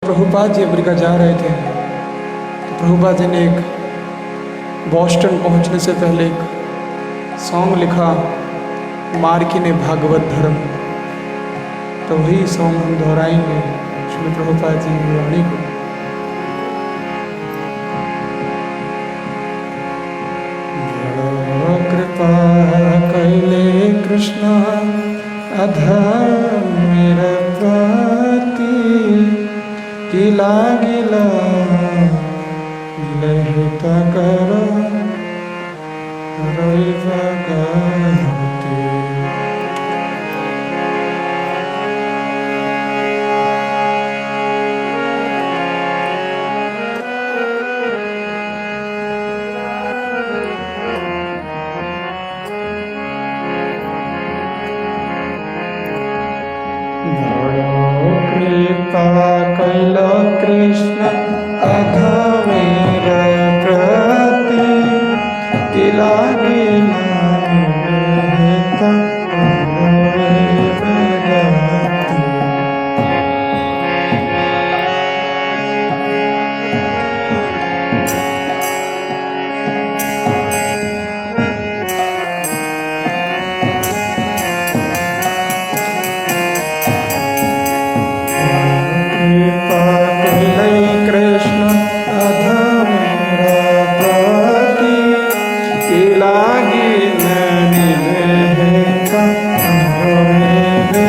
Prabhupada ji America जा रहे थे तो प्रभुपाद जी ने एक बॉस्टन पहुंचने से पहले एक सॉन्ग लिखा, मार्की ने भागवत धर्म। तो वही सॉन्ग हम दोहराएंगे श्री प्रभुपाद जी की वाणी को। कृपा कैले कृष्ण अधर्मेर प्रति कि लागिला लहित कर रैवगति। कृपा कैल कृष्ण अधर्मेर प्रति कि लागिला लहित रैवगति। कृष्ण अधर्मेर प्रति कि लागिला लहित रैवगति।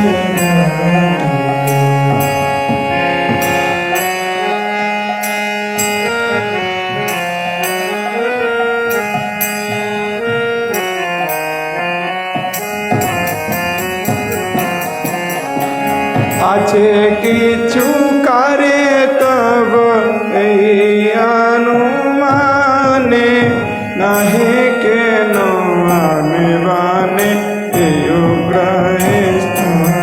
आचे किछु करे तब एहि अनुमाने नाहे के नाने बाने एयो ग्रहे स्थान।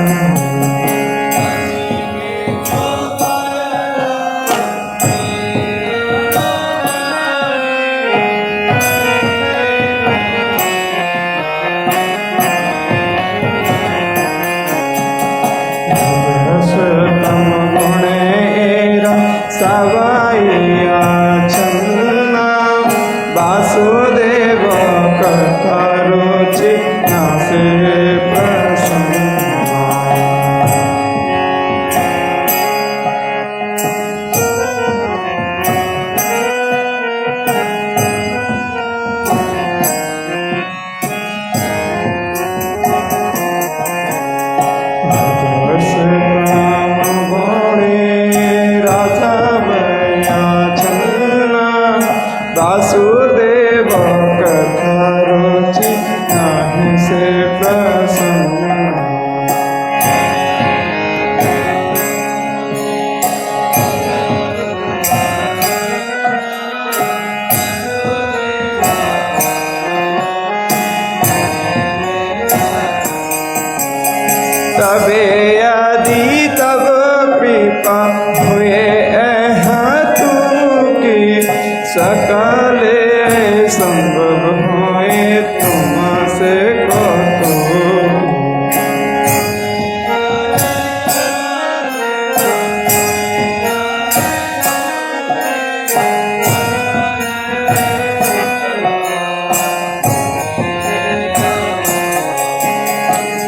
सवाइया चलना वासुदेव कथा रुचि नासे प्रसन्न। वासुदेव कथा रुचि नाहि से प्रसन्न। तबे यदि तब कृपा हुए हेतु की सकले संभव होए तुमसे कहो।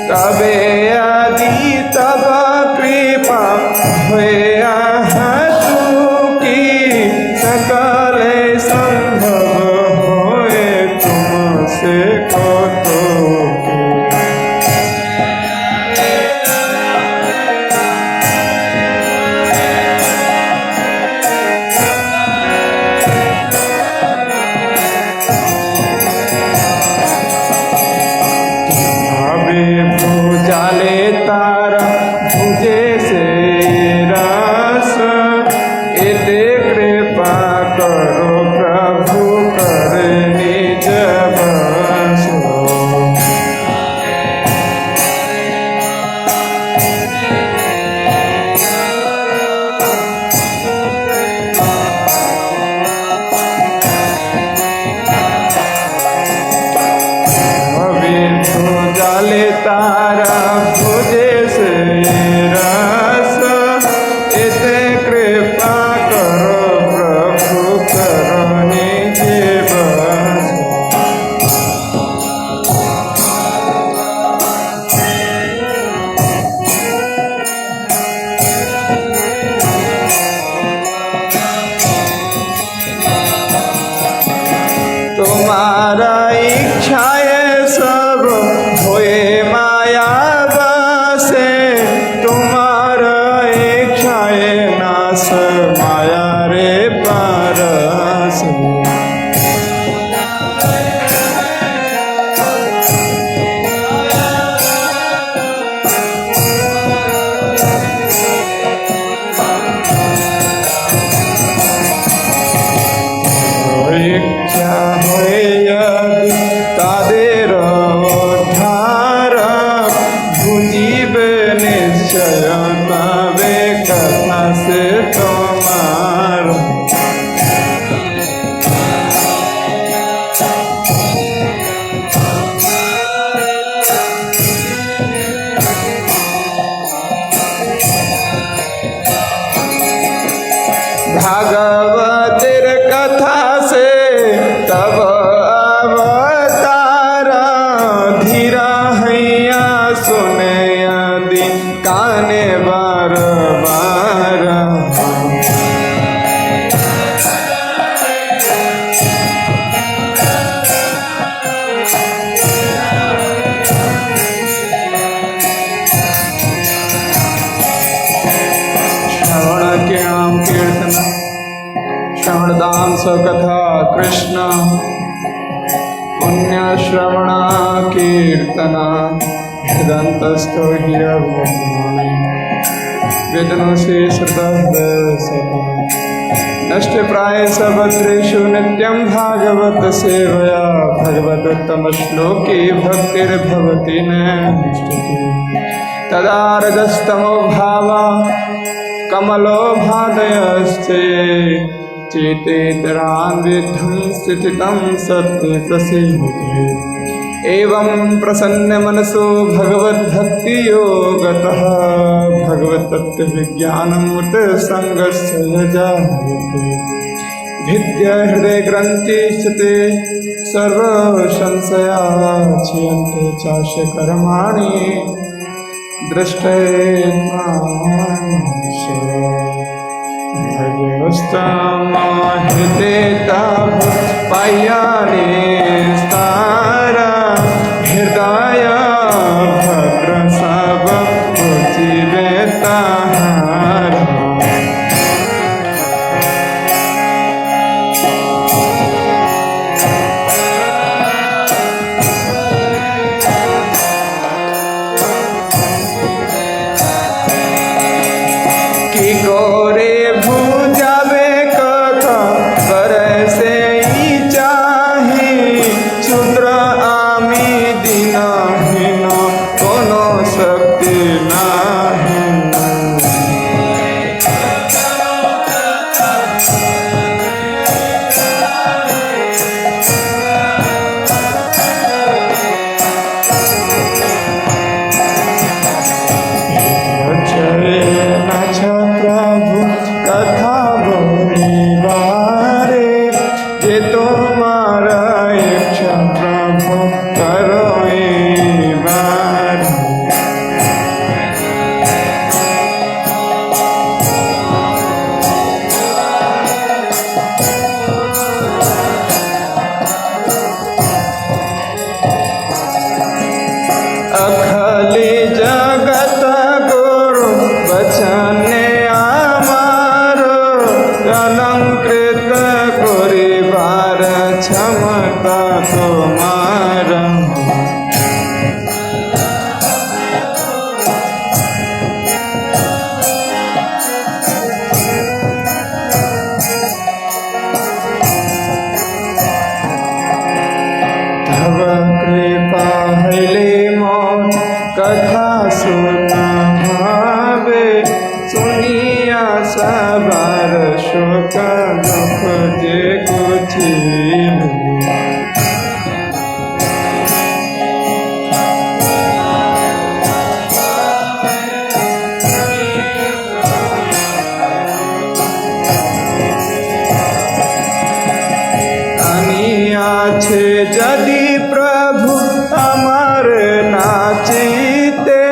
तबे यदि तब कृपा हुए हेतु की सकले संभव दास माया रे पारस। ইচ্ছা হইয়া তাদের উদ্ধার বুঝিবে নিশ্চয় তবে কথা সে তোমার। भागवतेर कथा से तब अवतार धीरा हैया सुने यदि काने बार बार। श्रवण के नाम कीर्तन श्रवणदान सकथा कृष्ण पुण्य श्रवण कीर्तन हृदंतस्थो वेदनों से श्रद्धा नष्ट प्राय सभद्रेषु नित्यं भागवत सेवया भगवदुत्तम श्लोके भक्तिर्भवति नैष्ठिकी। तदा रजस्तमो भावा कमलो भादयस्ते चेतेतरान्विद्धं स्थितं सत्ये प्रसीदते। एवं प्रसन्न मनसो भगवद्भक्तियोगतः भगवत्तत्त्वविज्ञानमुत संगस्य जायते। भिद्य हृदय ग्रन्थिस्थिते सर्वसंशया क्षीयन्ते चास्य कर्माणि भजस्तमहिते तब पायानि स्तारा हृदय भद्र सब बुझिबे ताहारा। की गोरे भुजाबे कथा करे से ही चाहे क्षुद्र आमी दीनहीन कोनो शक्ति नाही। प्रभु कथा बोलिबारे जे तुम्हारा इच्छा प्रभु करो बार। अखले जगत गुरु वचन अलंकृत करिबार क्षमता तुम्हार। तब कृपा हले मोर कथा सुनावे सुनिया सबार शोक दुख जे कुछ আছে যদি প্রভু আমার নাচিতে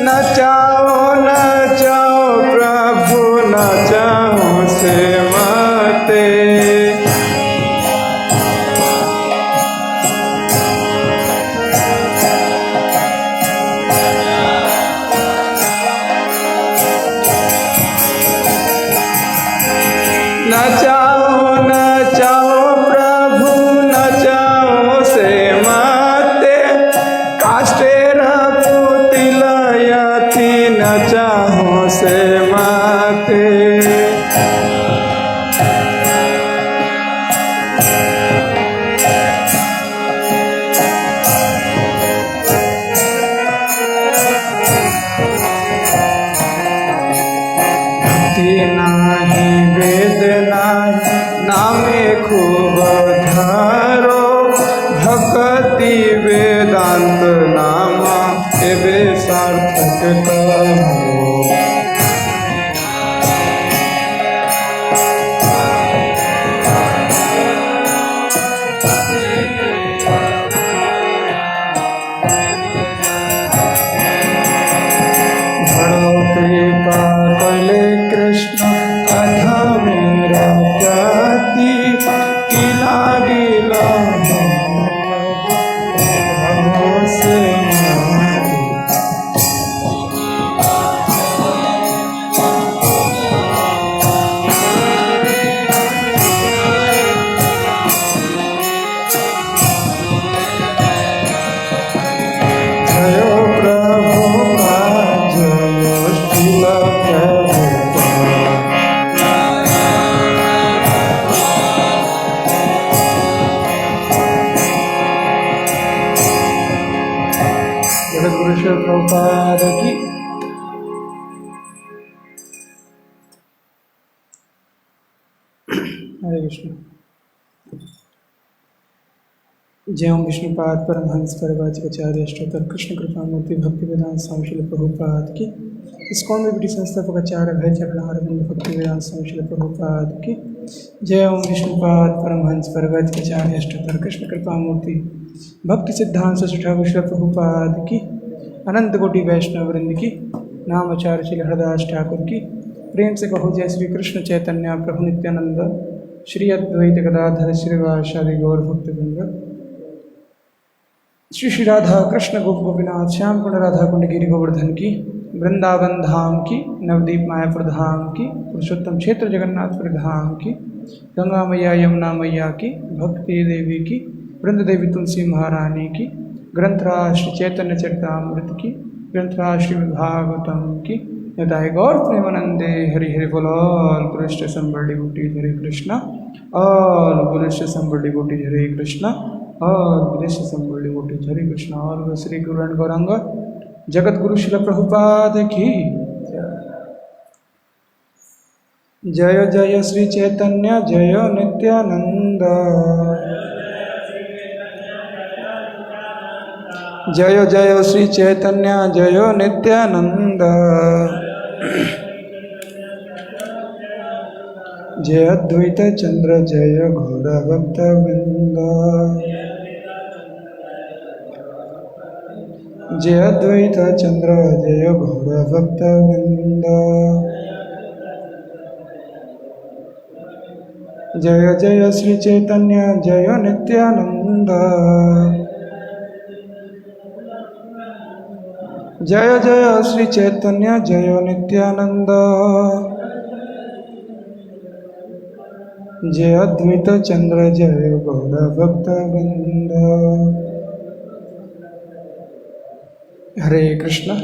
नचाओ नचाओ प्रभु नचाओ से माते। नचाओ नचाओ प्रभु नचाओ से माते काष्टेर पुतिलयति नचाओ से माते नाही वेद नाही नामे खूब धारो भक्ति वेदांत नामा एवे सार्थक कहो कृपा कले कृष्ण अधा मेरा जाति किला गिला से प्रभुपाद की हरे कृष्ण। जय ओम विष्णुपाद परमहंस परिव्राजकाचार्य अष्टोत्तर कृष्ण कृपा मूर्ति भक्ति वेदांत स्वामी श्रील प्रभुपाद की। इस्कॉन में ब्रिटिश संस्थापक आचार्य भय चरणारविंद भक्ति वेदांत स्वामी श्रील प्रभुपाद की। जय ओम विष्णुपाद परमहंस परिव्राजकाचार्य अष्टोत्तर कृष्ण कृपा मूर्ति भक्ति सिद्धांत सठा विश्व प्रभुपाद की। अनंत कोटि वैष्णव वृंद की। नाम आचार्य श्री हरदास ठाकुर की। प्रेम से कहो जय श्री कृष्ण चैतन्य प्रभु नित्यानंद श्री अद्वैत गदाधर श्रीवासादि गौर भक्तवृंद। श्री श्री राधा कृष्ण गोप गोपीनाथ श्याम कुंड राधा कुंड गिरि गोवर्धन की। वृंदावन धाम की। नवदीप मायापुर धाम की। पुरुषोत्तम क्षेत्र जगन्नाथपुर धाम की। गंगा मैया यमुना मैया की। भक्ति देवी की। वृंद देवी तुलसी महारानी की। ग्रंथराज श्री चैतन्य चरितामृत की। ग्रंथराज श्री भागवतम की। निताय गौर प्रेमानंदे हरि हरि बोल। All गुरुश्च Sambal devotees Hare Krishna. All गुरुश्च Sambal devotees Hare Krishna. All गुरुश्च Sambal devotees Hare Krishna. All Shri Guru and Gaurang Jagat Guru Shri Prabhupada की जय। जय श्री चैतन्य जय नित्यानंद। जय जय श्री चैतन्य जय नित्यानंद। जय अद्वैत चंद्र जय घोर भक्त वृंद। जय अद्वैत चंद्र जय घोर भक्त वृंद। जय जय श्री चैतन्य जय नित्यानंद। जय जय श्री चैतन्य जय नित्यानंद। जय अद्वैत चंद्र जय गौर भक्त वृंद। हरे कृष्ण।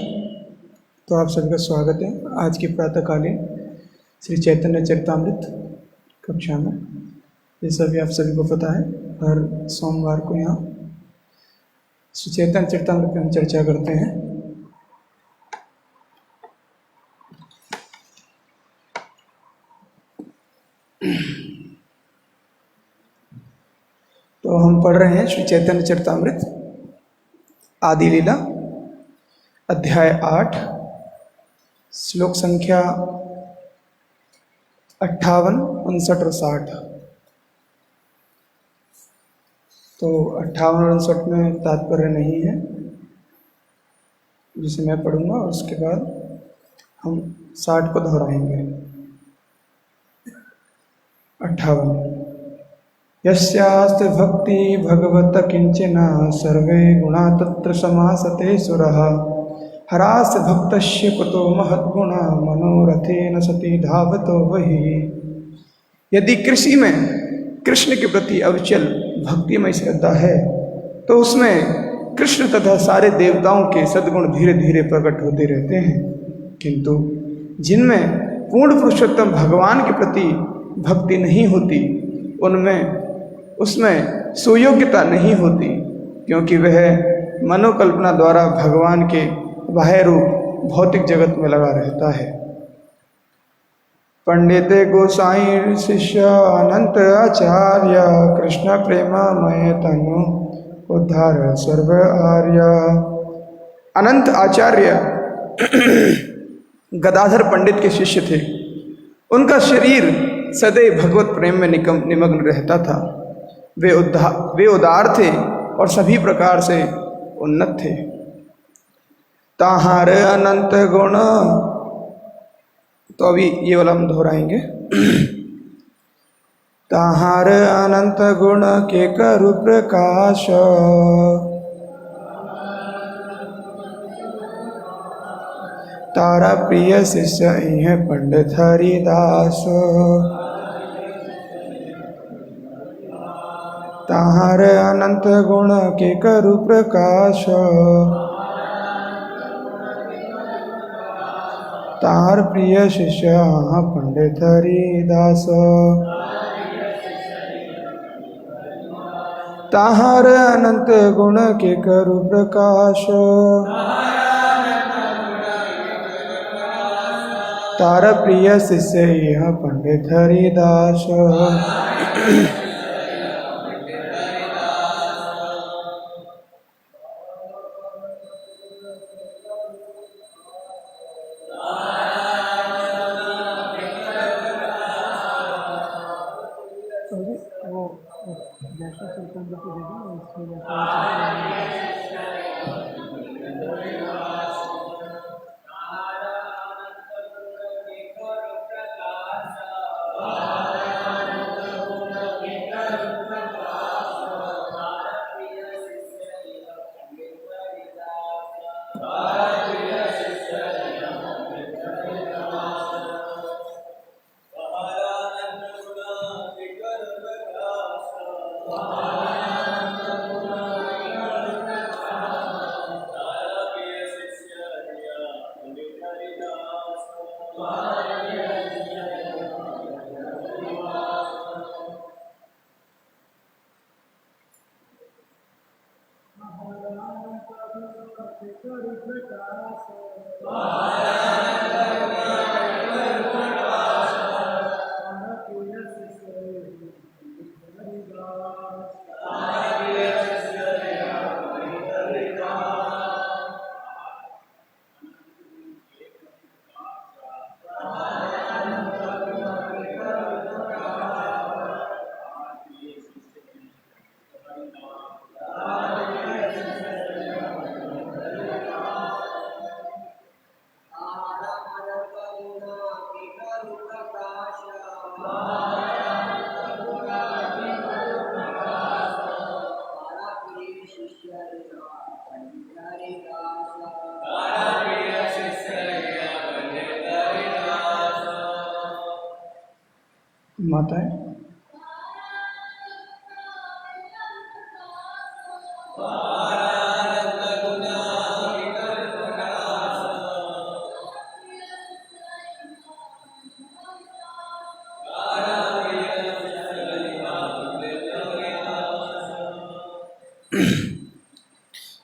तो आप सभी का स्वागत है आज की प्रातःकालीन श्री चैतन्य चरितामृत कक्षा में। ये सभी आप सभी को पता है हर सोमवार को यहाँ श्री चैतन्य चरितामृत पर हम चर्चा करते हैं। तो हम पढ़ रहे हैं श्री चैतन्य चरितामृत आदि लीला अध्याय 8 श्लोक संख्या 58, 59 और 60। तो 58 और 59 में तात्पर्य नहीं है जिसे मैं पढ़ूंगा और उसके बाद हम 60 को दोहराएंगे। 58 यस्यास्ति भक्ति भगवत किंचन सर्वे गुणा तत्र समासते सुरः हरास्य भक्तस्य कुतो महद्गुणा मनोरथेन सति धावतो वही। यदि कृषि में कृष्ण के प्रति अविचल भक्तिमय श्रद्धा है तो उसमें कृष्ण तथा सारे देवताओं के सद्गुण धीरे धीरे प्रकट होते रहते हैं। किंतु जिनमें पूर्ण पुरुषोत्तम भगवान के प्रति भक्ति नहीं होती उसमें सुयोग्यता नहीं होती, क्योंकि वह मनोकल्पना द्वारा भगवान के बाह्य रूप भौतिक जगत में लगा रहता है। पंडित गोसाई शिष्य अनंत आचार्य कृष्ण प्रेममय तनु उद्धार सर्व आर्य। अनंत आचार्य गदाधर पंडित के शिष्य थे। उनका शरीर सदैव भगवत प्रेम में निमग्न रहता था। वे उदार थे और सभी प्रकार से उन्नत थे। ताहार अनंत गुण, तो अभी ये वाला हम दोहराएंगे। ताहार अनंत गुण के करु प्रकाश, तारा प्रिय शिष्य इह पंडित हरिदास। ताहार अनंत गुण के करु प्रकाश, तार प्रिय शिष्य पंडित हरिदास। ताहार अनंत गुण के करु प्रकाश, तार प्रिय शिष्य यह पंडित हरिदास। माताएं,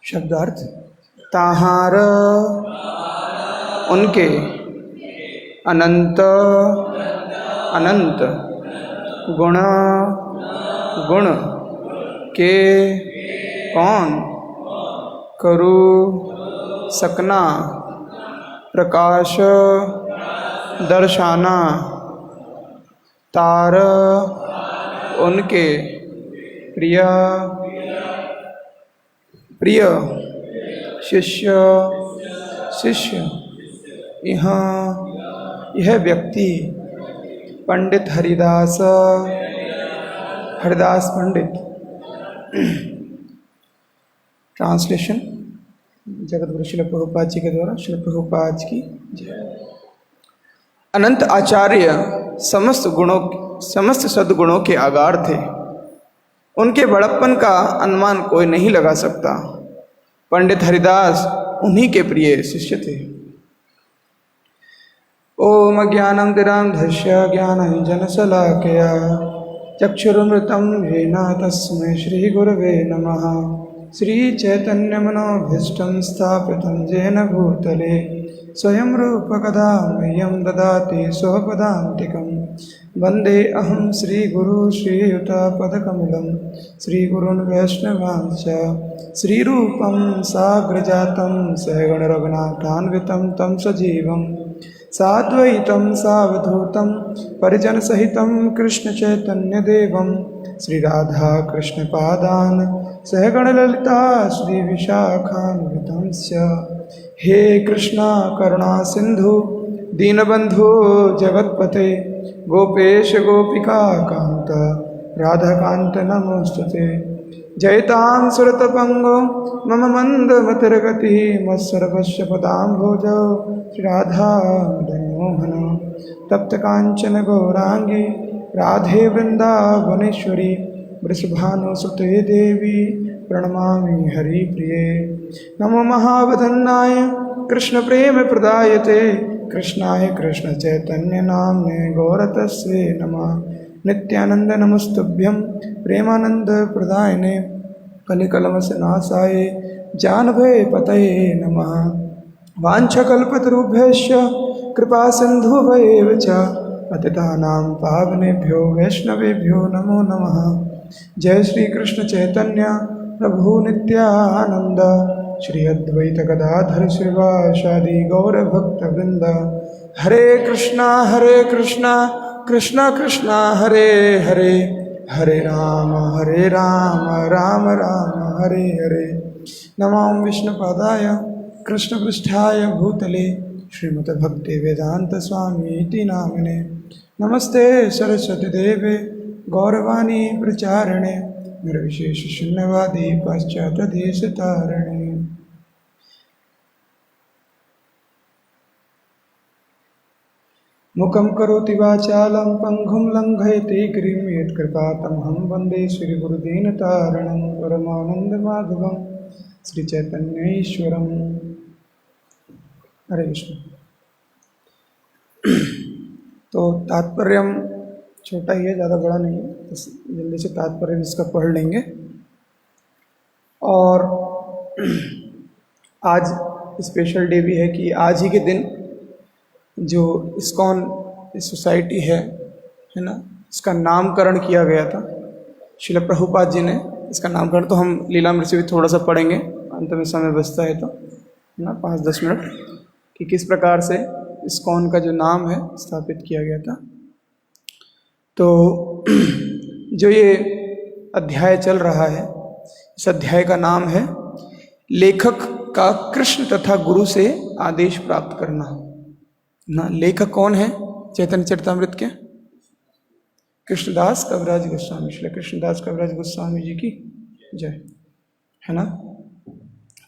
शब्दार्थ। ताहार उनके, अनंत अनंत, गुण गुण के कौन, करु सकना, प्रकाश दर्शाना, तार उनके, प्रिय प्रिय, शिष्य शिष्य, यह व्यक्ति पंडित हरिदास, हरिदास पंडित। ट्रांसलेशन जगतगुरु श्रील प्रभुपाद जी के द्वारा। श्रील प्रभुपाद की जय। अनंत आचार्य समस्त सद्गुणों के आगार थे। उनके बड़प्पन का अनुमान कोई नहीं लगा सकता। पंडित हरिदास उन्हीं के प्रिय शिष्य थे। ओम अज्ञानंतिरान्धस्य ज्ञानाञ्जनशलाकया चक्षुरुमृतं येन तस्मै श्रीगुरवे नमः। श्रीचैतन्यमनोभीष्टं स्थापितं येन भूतले स्वयं रूपकदा मह्यं ददाति स्वपदान्तिकं। वन्दे अहं श्रीगुरु श्रीयुतापदकमलं श्रीगुरून् वैष्णवांश्च श्रीरूपं साग्रजातं सहगणरघुनाथान्वितं तं सजीवं साद्वैतं सावधूतं परिजनसहितं कृष्णचैतन्यदेवं श्रीराधाकृष्णपादान् सहगणललिता श्रीविशाखान्वितंश्च। हे कृष्णा करुणा सिंधु दीनबंधु जगत्पते गोपेश गोपिका कांत राधाकांत नमोस्तुते। जयतां सुरतपंगो मम मंदमतिर्गति मत्सर्वस्य पदाम्भोजो श्रीराधा मदनमोहन। तप्त कांचन गौरांगी राधे वृंदावनेश्वरी वृषभानुसुते देवी प्रणमामि हरिप्रिये। नमो महावदन्नाय कृष्णप्रेम प्रदायते कृष्णाय कृष्णचैतन्य नाम्ने गौरतस्वे नमः। नित्यानंद नमस्तुभ्यं प्रेमानंद प्रदायने कलिकलमशनाशाय जानभयपतये नमः। वाञ्छकल्पतरुभ्यश्च कृपा सिन्धुभ्येव च पतितानां पावनेभ्यो वैष्णवेभ्यो नमो नमः। जय श्री कृष्ण चैतन्य प्रभु नित्यानंद श्री अद्वैत गदाधर श्रीवासादि गौरभक्तवृंद। हरे कृष्णा कृष्णा कृष्णा हरे हरे हरे राम राम राम हरे हरे। नमो विष्णुपादाय कृष्णपृष्ठाय भूतले श्रीमद्भक्तिवेदान्तस्वामीति नामिने। नमस्ते सरस्वती देवे गौरवाणी प्रचारिणे निर्विशेष शून्यवादी पाश्चात्यदेशतारिणे। मुखं करोति वाचालं पंगुं लंघयते गिरिं यत्कृपातमहं वन्दे श्रीगुरुदीनतारिणं परमानन्दमाधवं श्रीचैतन्यईश्वरम्। हरे कृष्ण। तो तात्पर्य छोटा ही है, ज़्यादा बड़ा नहीं है, तो जल्दी से तात्पर्य इसका पढ़ लेंगे। और आज स्पेशल डे भी है कि आज ही के दिन जो इस्कॉन सोसाइटी है ना, इसका नामकरण किया गया था। श्रील प्रभुपाद जी ने इसका नामकरण, तो हम लीलामृत से भी थोड़ा सा पढ़ेंगे, अंत में समय बचता है तो ना 5-10 मिनट, कि किस प्रकार से इस्कॉन का जो नाम है स्थापित किया गया था। तो जो ये अध्याय चल रहा है, इस अध्याय का नाम है लेखक का कृष्ण तथा गुरु से आदेश प्राप्त करना ना। लेखक कौन है? चैतन्य चरितामृत के कृष्णदास कविराज गोस्वामी, श्री कृष्णदास कविराज गोस्वामी जी की जय, है ना।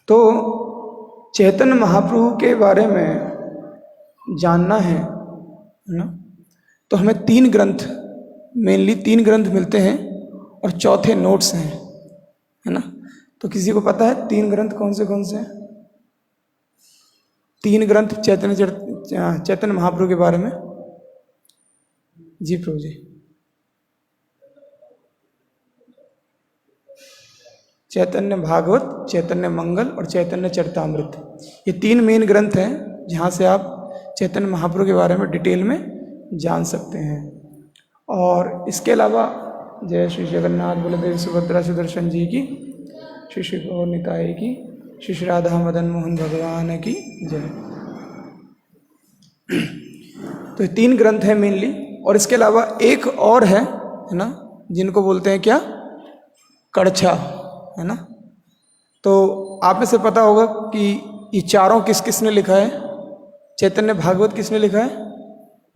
तो चैतन्य महाप्रभु के बारे में जानना है ना, तो हमें 3 ग्रंथ, मेनली 3 ग्रंथ मिलते हैं और चौथे नोट्स हैं, है ना। तो किसी को पता है 3 ग्रंथ कौन से हैं? 3 ग्रंथ चैतन्य महाप्रभु के बारे में। जी प्रभु जी। चैतन्य भागवत, चैतन्य मंगल और चैतन्य चरितामृत, ये 3 मेन ग्रंथ हैं जहाँ से आप चैतन्य महाप्रभु के बारे में डिटेल में जान सकते हैं। और इसके अलावा जय श्री जगन्नाथ बलदेव सुभद्रा सुदर्शन जी की, श्री श्री गौर निताई की, श्री श्री राधा मदन मोहन भगवान की जय। तो 3 ग्रंथ हैं मेनली, और इसके अलावा एक और है ना, जिनको बोलते हैं क्या? कड़छा, है ना। तो आप में से पता होगा कि ये चारों किसने लिखा है? चैतन्य भागवत किसने लिखा है?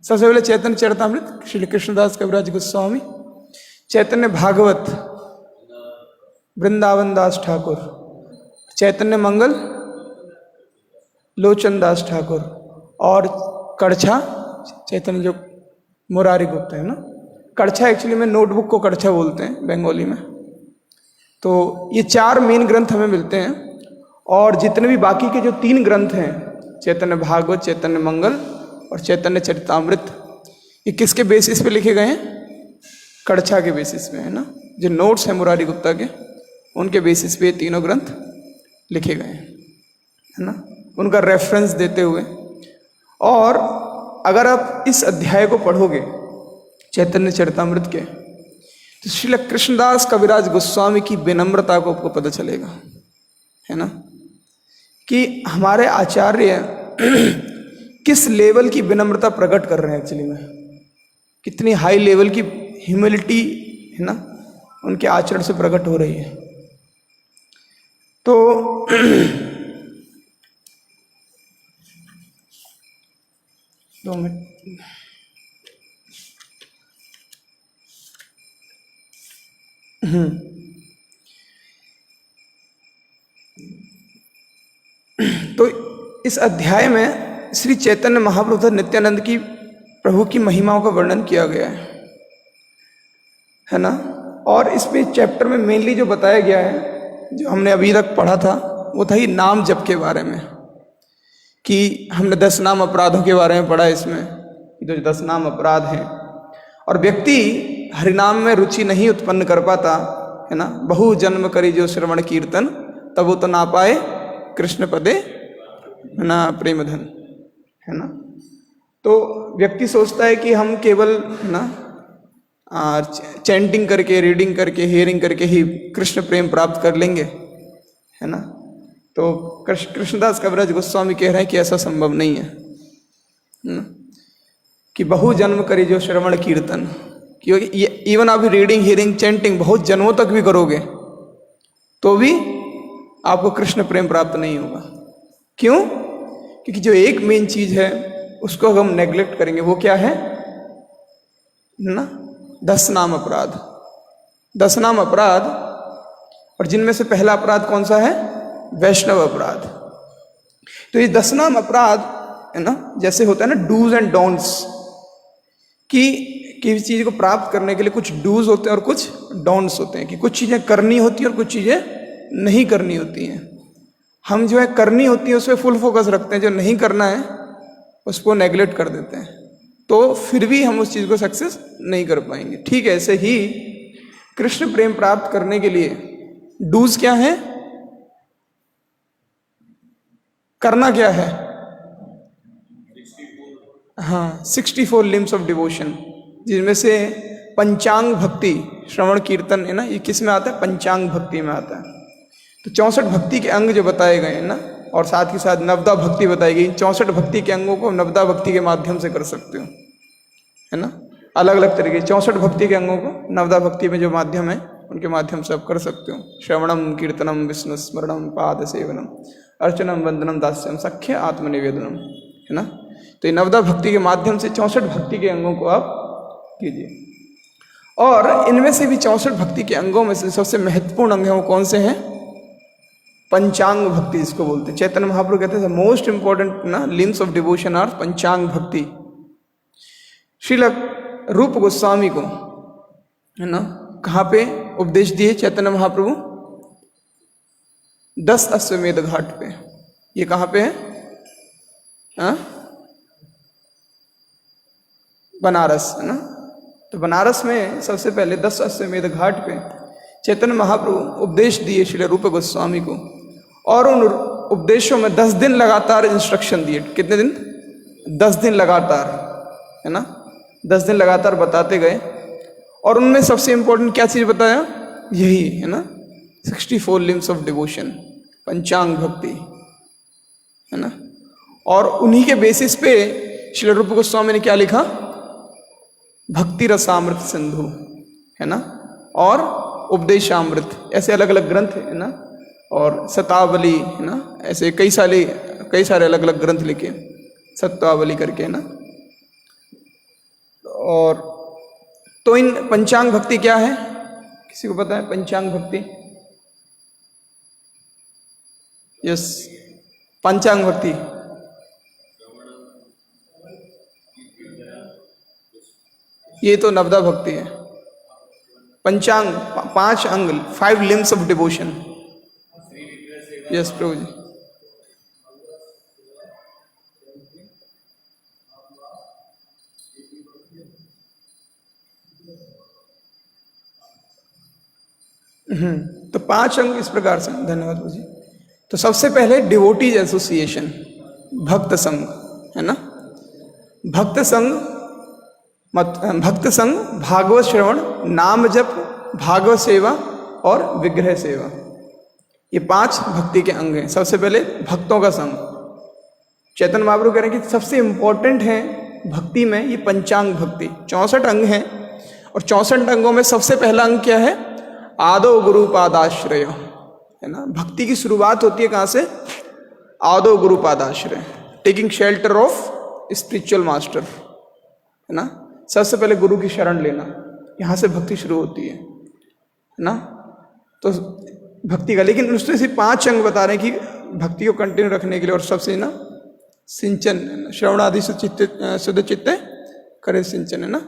सबसे पहले चैतन्य चरितामृत श्री कृष्णदास कविराज गोस्वामी, चैतन्य भागवत वृंदावन दास ठाकुर, चैतन्य मंगल लोचन दास ठाकुर, और कड़छा चैतन्य जो मुरारी गुप्ता, है ना। कड़छा एक्चुअली में नोटबुक को कड़छा बोलते हैं बंगाली में। तो ये 4 मेन ग्रंथ हमें मिलते हैं, और जितने भी बाकी के जो 3 ग्रंथ हैं, चैतन्य भागवत, चैतन्य मंगल और चैतन्य चरितामृत, ये किसके बेसिस पे लिखे गए हैं? कड़छा के बेसिस पे, है ना। जो नोट्स हैं मुरारी गुप्ता के, उनके बेसिस पे ये तीनों ग्रंथ लिखे गए हैं, है ना, उनका रेफरेंस देते हुए। और अगर आप इस अध्याय को पढ़ोगे चैतन्य चरितामृत के, तो श्रील कृष्णदास कविराज गोस्वामी की विनम्रता को आपको पता चलेगा, है ना, कि हमारे आचार्य किस लेवल की विनम्रता प्रकट कर रहे हैं एक्चुअली में, कितनी हाई लेवल की ह्यूमिलिटी, है ना, उनके आचरण से प्रकट हो रही है। तो 2 मिनट। तो इस अध्याय में श्री चैतन्य महाप्रभु तथा नित्यानंद की प्रभु की महिमाओं का वर्णन किया गया है ना। और इसमें चैप्टर में मेनली जो बताया गया है, जो हमने अभी तक पढ़ा था, वो था ही नाम जप के बारे में, कि हमने 10 नाम अपराधों के बारे में पढ़ा इसमें, जो 10 नाम अपराध हैं। और व्यक्ति हरिनाम में रुचि नहीं उत्पन्न कर पाता, है ना, बहु जन्म करी जो श्रवण कीर्तन, तब वो तो ना पाए कृष्ण पदे ना प्रेम धन, है ना। तो व्यक्ति सोचता है कि हम केवल, है ना, चैंटिंग करके, रीडिंग करके, हियरिंग करके ही कृष्ण प्रेम प्राप्त कर लेंगे, है ना। तो कृष्णदास कविराज गोस्वामी कह रहे हैं कि ऐसा संभव नहीं है, कि बहु जन्म करी जो श्रवण कीर्तन, क्योंकि इवन आप रीडिंग, हियरिंग, चैंटिंग बहुत जन्मों तक भी करोगे तो भी आपको कृष्ण प्रेम प्राप्त नहीं होगा। क्यों? क्योंकि जो एक मेन चीज है उसको हम नेग्लेक्ट करेंगे, वो क्या है ना, 10 नाम अपराध। 10 नाम अपराध, और जिनमें से पहला अपराध कौन सा है? वैष्णव अपराध। तो ये 10 नाम अपराध, है ना, जैसे होता है ना डूज एंड डोंट्स, कि किसी चीज को प्राप्त करने के लिए कुछ डूज होते हैं और कुछ डोंट्स होते हैं, कि कुछ चीजें करनी होती हैं और कुछ चीजें नहीं करनी होती हैं। हम जो है करनी होती है उस पर फुल फोकस रखते हैं, जो नहीं करना है उसको नेग्लेक्ट कर देते हैं, तो फिर भी हम उस चीज को सक्सेस नहीं कर पाएंगे। ठीक है, ऐसे ही कृष्ण प्रेम प्राप्त करने के लिए डूज क्या है, करना क्या है? हाँ, 64 लिम्स ऑफ डिवोशन, जिनमें से पंचांग भक्ति, श्रवण कीर्तन, है ना, ये किस में आता है? पंचांग भक्ति में आता है। तो 64 भक्ति के अंग जो बताए गए हैं ना, और साथ ही साथ नवदा भक्ति बताई गई। 64 भक्ति के अंगों को नवदा भक्ति के माध्यम से कर सकते हो, है ना, अलग अलग तरीके। 64 भक्ति के अंगों को नवदा भक्ति में जो माध्यम है उनके माध्यम से आप कर सकते हो। श्रवणम, कीर्तनम, विष्णु स्मरणम, पाद सेवनम, अर्चनम, वंदनम, दास्यम, सख्य आत्मनिवेदनम, है ना। तो ये नवदा भक्ति के माध्यम से 64 भक्ति के अंगों को आप कीजिए। और इनमें से भी 64 भक्ति के अंगों में से सबसे महत्वपूर्ण अंग है वो कौन से हैं? पंचांग भक्ति जिसको बोलते हैं। चैतन्य महाप्रभु कहते हैं मोस्ट इंपॉर्टेंट ना लिम्स ऑफ डिवोशन आर पंचांग भक्ति। श्रील रूप गोस्वामी को, है ना, कहाँ पे उपदेश दिए चैतन्य महाप्रभु? 10 अश्वमेध घाट पे। ये कहाँ पे है? हाँ, बनारस, है ना। तो बनारस में सबसे पहले 10 अश्वमेध घाट पे चैतन्य महाप्रभु उपदेश दिए श्री रूप गोस्वामी को, और उन उपदेशों में 10 दिन लगातार इंस्ट्रक्शन दिए। कितने दिन? 10 दिन लगातार, है ना, 10 दिन लगातार बताते गए। और उनमें सबसे इंपॉर्टेंट क्या चीज बताया? यही, है ना, 64 लिम्स ऑफ डिवोशन, पंचांग भक्ति, है ना। और उन्हीं के बेसिस पे श्री रूप गोस्वामी ने क्या लिखा? भक्ति रसामृत सिंधु, है ना, और उपदेशामृत, ऐसे अलग अलग ग्रंथ, है ना, और शतावली, है ना, ऐसे कई सारे अलग अलग ग्रंथ लिखे, सत्वावली करके, है ना। और तो इन पंचांग भक्ति क्या है? किसी को पता है पंचांग भक्ति? यस, पंचांग भक्ति ये तो नवदा भक्ति है। पंचांग, 5 अंग, 5 लिम्स ऑफ डिवोशन। यस प्रभु जी। तो 5 अंग इस प्रकार से। धन्यवाद प्रभु जी। तो सबसे पहले डिवोटीज एसोसिएशन, भक्त संघ, है ना। भक्त संघ भागवत श्रवण, नाम जप, भागवत सेवा और विग्रह सेवा, ये 5 भक्ति के अंग हैं। सबसे पहले भक्तों का संघ। चैतन्य महाप्रभु कह रहे हैं कि सबसे इंपॉर्टेंट है भक्ति में ये पंचांग भक्ति। 64 अंग हैं और 64 अंगों में सबसे पहला अंग क्या है? आदो गुरु पादाश्रय, है ना। भक्ति की शुरुआत होती है कहाँ से? आदो गुरु पादाश्रय, taking shelter of spiritual master, है ना। सबसे पहले गुरु की शरण लेना, यहाँ से भक्ति शुरू होती है ना। तो भक्ति का, लेकिन उसमें से 5 अंग बता रहे हैं कि भक्ति को कंटिन्यू रखने के लिए। और सबसे ना सिंचन, श्रवण आदि शुद्ध चित्ते करे सिंचन, है ना।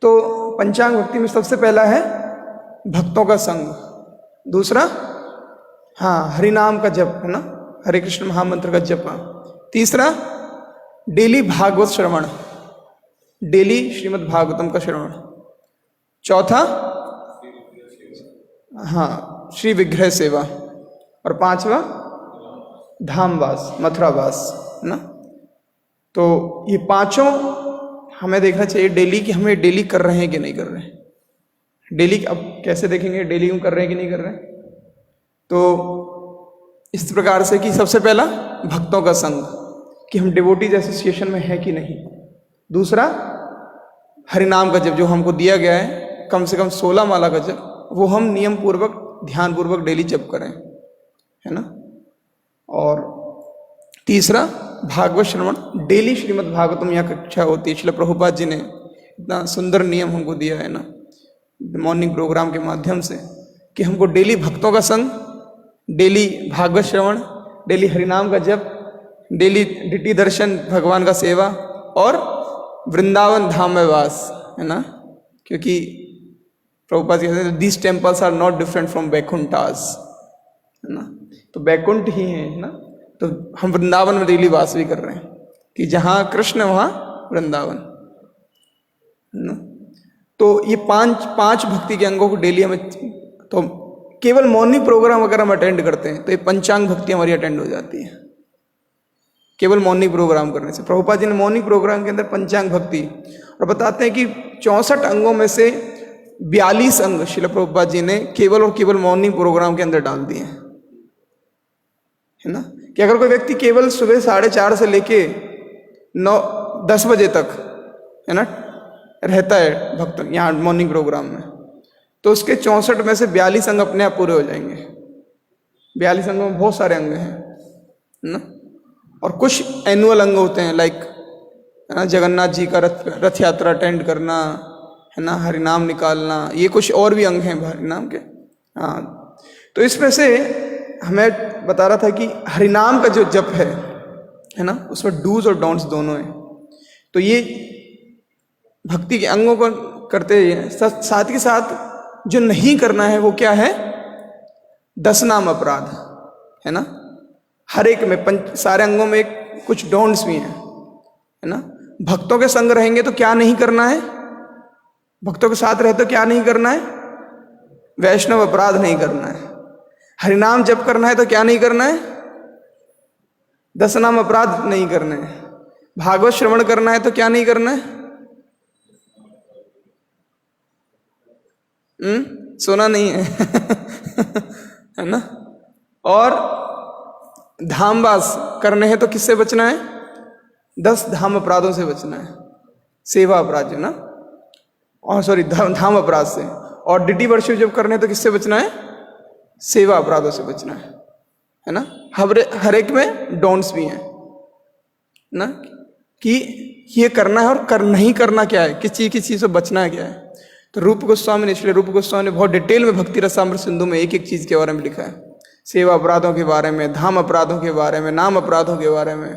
तो पंचांग भक्ति में सबसे पहला है भक्तों का संग। दूसरा, हाँ, हरि नाम का जप, है ना, हरे कृष्ण महामंत्र का जप। तीसरा, डेली भागवत श्रवण, डेली श्रीमद् भागवतम का श्रवण। चौथा, हाँ, श्री विग्रह सेवा। और 5वां, धामवास, मथुरावास, है ना। तो ये 5 हमें देखना चाहिए डेली, कि हमें डेली कर रहे हैं कि नहीं कर रहे हैं। डेली अब कैसे देखेंगे डेली हम कर रहे हैं कि नहीं कर रहे हैं? तो इस प्रकार से कि सबसे पहला भक्तों का संग, कि हम डिवोटीज एसोसिएशन में हैं कि नहीं। दूसरा, हरिनाम का जप जो हमको दिया गया है, कम से कम 16 माला का जप, वो हम नियम पूर्वक, ध्यान पूर्वक डेली जप करें, है ना। और तीसरा, भागवत श्रवण, डेली श्रीमद् भागवतम यहाँ कक्षा होती है। श्रील प्रभुपाद जी ने इतना सुंदर नियम हमको दिया है ना, मॉर्निंग प्रोग्राम के माध्यम से, कि हमको डेली भक्तों का संग, डेली भागवत श्रवण, डेली हरिनाम का जप, डेली डिटी दर्शन, भगवान का सेवा, और वृंदावन धाम में वास, है ना। क्योंकि प्रभुपाद कहते हैं these temples are not different from Vaikunthas, है ना। तो बैकुंठ ही है ना। तो हम वृंदावन में डेली वास भी कर रहे हैं, कि जहाँ कृष्ण वहाँ वृंदावन, है ना। तो ये 5 भक्ति के अंगों को डेली हमें, तो केवल मॉर्निंग प्रोग्राम अगर हम अटेंड करते हैं तो ये पंचांग भक्ति हमारी अटेंड हो जाती है, केवल मॉर्निंग प्रोग्राम करने से। प्रभुपाद जी ने मॉर्निंग प्रोग्राम के अंदर पंचांग भक्ति, और बताते हैं कि 64 अंगों में से 42 अंग श्रील प्रभुपाद जी ने केवल और केवल मॉर्निंग प्रोग्राम के अंदर डाल दिए हैं, है ना। कि अगर कोई व्यक्ति केवल सुबह 4:30 से लेके 9-10 बजे तक, है ना, रहता है भक्त यहाँ मॉर्निंग प्रोग्राम में, तो उसके 64 में से 42 अंग अपने आप पूरे हो जाएंगे। 42 अंगों में बहुत सारे अंग हैं, है ना। और कुछ एनुअल अंग होते हैं, लाइक, है ना, जगन्नाथ जी का रथ यात्रा अटेंड करना, है ना, हरिनाम निकालना, ये कुछ और भी अंग हैं हरिनाम के। हाँ, तो इसमें से हमें बता रहा था कि हरिनाम का जो जप है ना, उसमें डूज और डोंट्स दोनों हैं। तो ये भक्ति के अंगों को करते हैं, साथ ही साथ जो नहीं करना है वो क्या है? 10 नाम अपराध, है ना। हर एक में सारे अंगों में कुछ डोंट्स भी हैं, है ना। भक्तों के संग रहेंगे तो क्या नहीं करना है? भक्तों के साथ रहे तो क्या नहीं करना है? वैष्णव अपराध नहीं करना है। हरिनाम जप करना है तो क्या नहीं करना है? 10 नाम अपराध नहीं करना है। भागवत श्रवण करना है तो क्या नहीं करना है? सोना नहीं है है ना। और धामवास करने हैं तो किससे बचना है? 10 धाम अपराधों से बचना है, सेवा अपराध, है ना, और सॉरी धाम अपराध से। और डिटी वर्शिप जब करने हैं तो किससे बचना है? सेवा अपराधों से बचना है ना। हर एक में डोंट्स भी हैं ना, कि ये करना है और नहीं करना क्या है, किस चीज़ से बचना है क्या है। तो रूप गोस्वामी ने, इसलिए रूप गोस्वामी ने बहुत डिटेल में भक्ति रसामृत सिंधु में एक एक चीज़ के बारे में लिखा है। सेवा अपराधों के बारे में, धाम अपराधों के बारे में, नाम अपराधों के बारे में,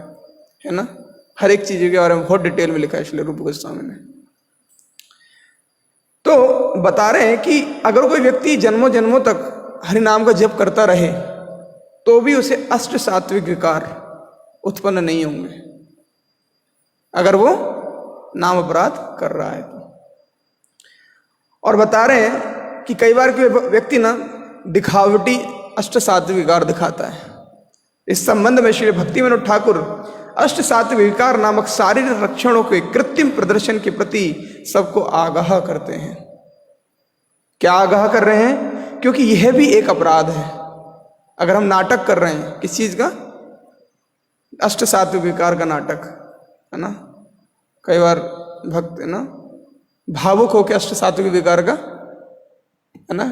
है ना। हर एक चीज़ के बारे में बहुत डिटेल में लिखा है इसलिए रूप गोस्वामी ने। तो बता रहे हैं कि अगर कोई व्यक्ति जन्मों जन्मों तक हरि नाम का जप करता रहे तो भी उसे अष्ट सात्विक विकार उत्पन्न नहीं होंगे, अगर वो नाम अपराध कर रहा है तो। और बता रहे हैं कि कई बार कोई व्यक्ति ना दिखावटी अष्ट सात्विक विकार दिखाता है। इस संबंध में श्री भक्ति विनोद ठाकुर अष्ट सात्विक विकार नामक शारीरिक लक्षणों के कृत्रिम प्रदर्शन के प्रति सबको आगाह करते हैं। क्या आगाह कर रहे हैं? क्योंकि यह भी एक अपराध है। अगर हम नाटक कर रहे हैं किस चीज का, अष्ट सात्विक विकार का नाटक, है ना, कई बार भक्त है ना भावुक होकर अष्ट सात्विक विकार का, है ना,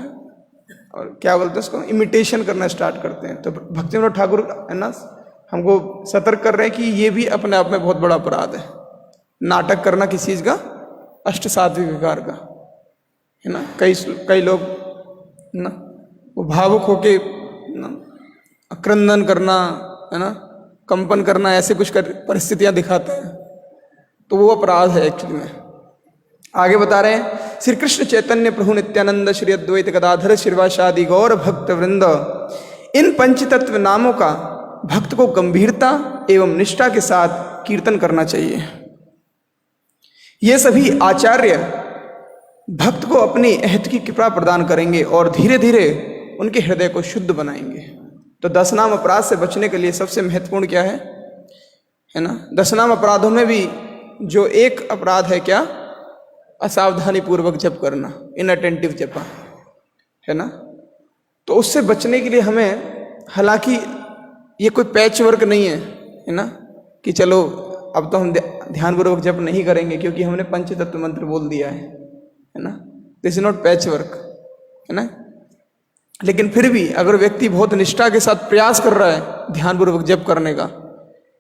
और क्या बोलते हैं उसको, इमिटेशन करना स्टार्ट करते हैं। तो भक्ति विनोद ठाकुर है ना हमको सतर्क कर रहे हैं कि ये भी अपने आप में बहुत बड़ा अपराध है, नाटक करना किस चीज का, अष्ट सात्विक विकार का, है ना। कई लोग है ना वो भावुक होके क्रंदन करना, है ना, कंपन करना, ऐसे कुछ परिस्थितियां दिखाते हैं, तो वो अपराध है एक्चुअली में। आगे बता रहे हैं, श्री कृष्ण चैतन्य प्रभु नित्यानंद श्री अद्वैत गदाधर श्रीवासादि गौर भक्त वृंद, इन पंचतत्व नामों का भक्त को गंभीरता एवं निष्ठा के साथ कीर्तन करना चाहिए। ये सभी आचार्य भक्त को अपनी अहत की कृपा प्रदान करेंगे और धीरे धीरे उनके हृदय को शुद्ध बनाएंगे। तो 10 नाम अपराध से बचने के लिए सबसे महत्वपूर्ण क्या है ना, 10 नाम अपराधों में भी जो एक अपराध है क्या, असावधानी पूर्वक जप करना, इनअटेंटिव जपा, है ना। तो उससे बचने के लिए हमें, हालांकि ये कोई पैच वर्क नहीं है ना, कि चलो अब तो हम ध्यानपूर्वक जप नहीं करेंगे क्योंकि हमने पंचतत्व मंत्र बोल दिया है ना। This is not patch work, है ना। लेकिन फिर भी अगर व्यक्ति बहुत निष्ठा के साथ प्रयास कर रहा है ध्यानपूर्वक जप करने का,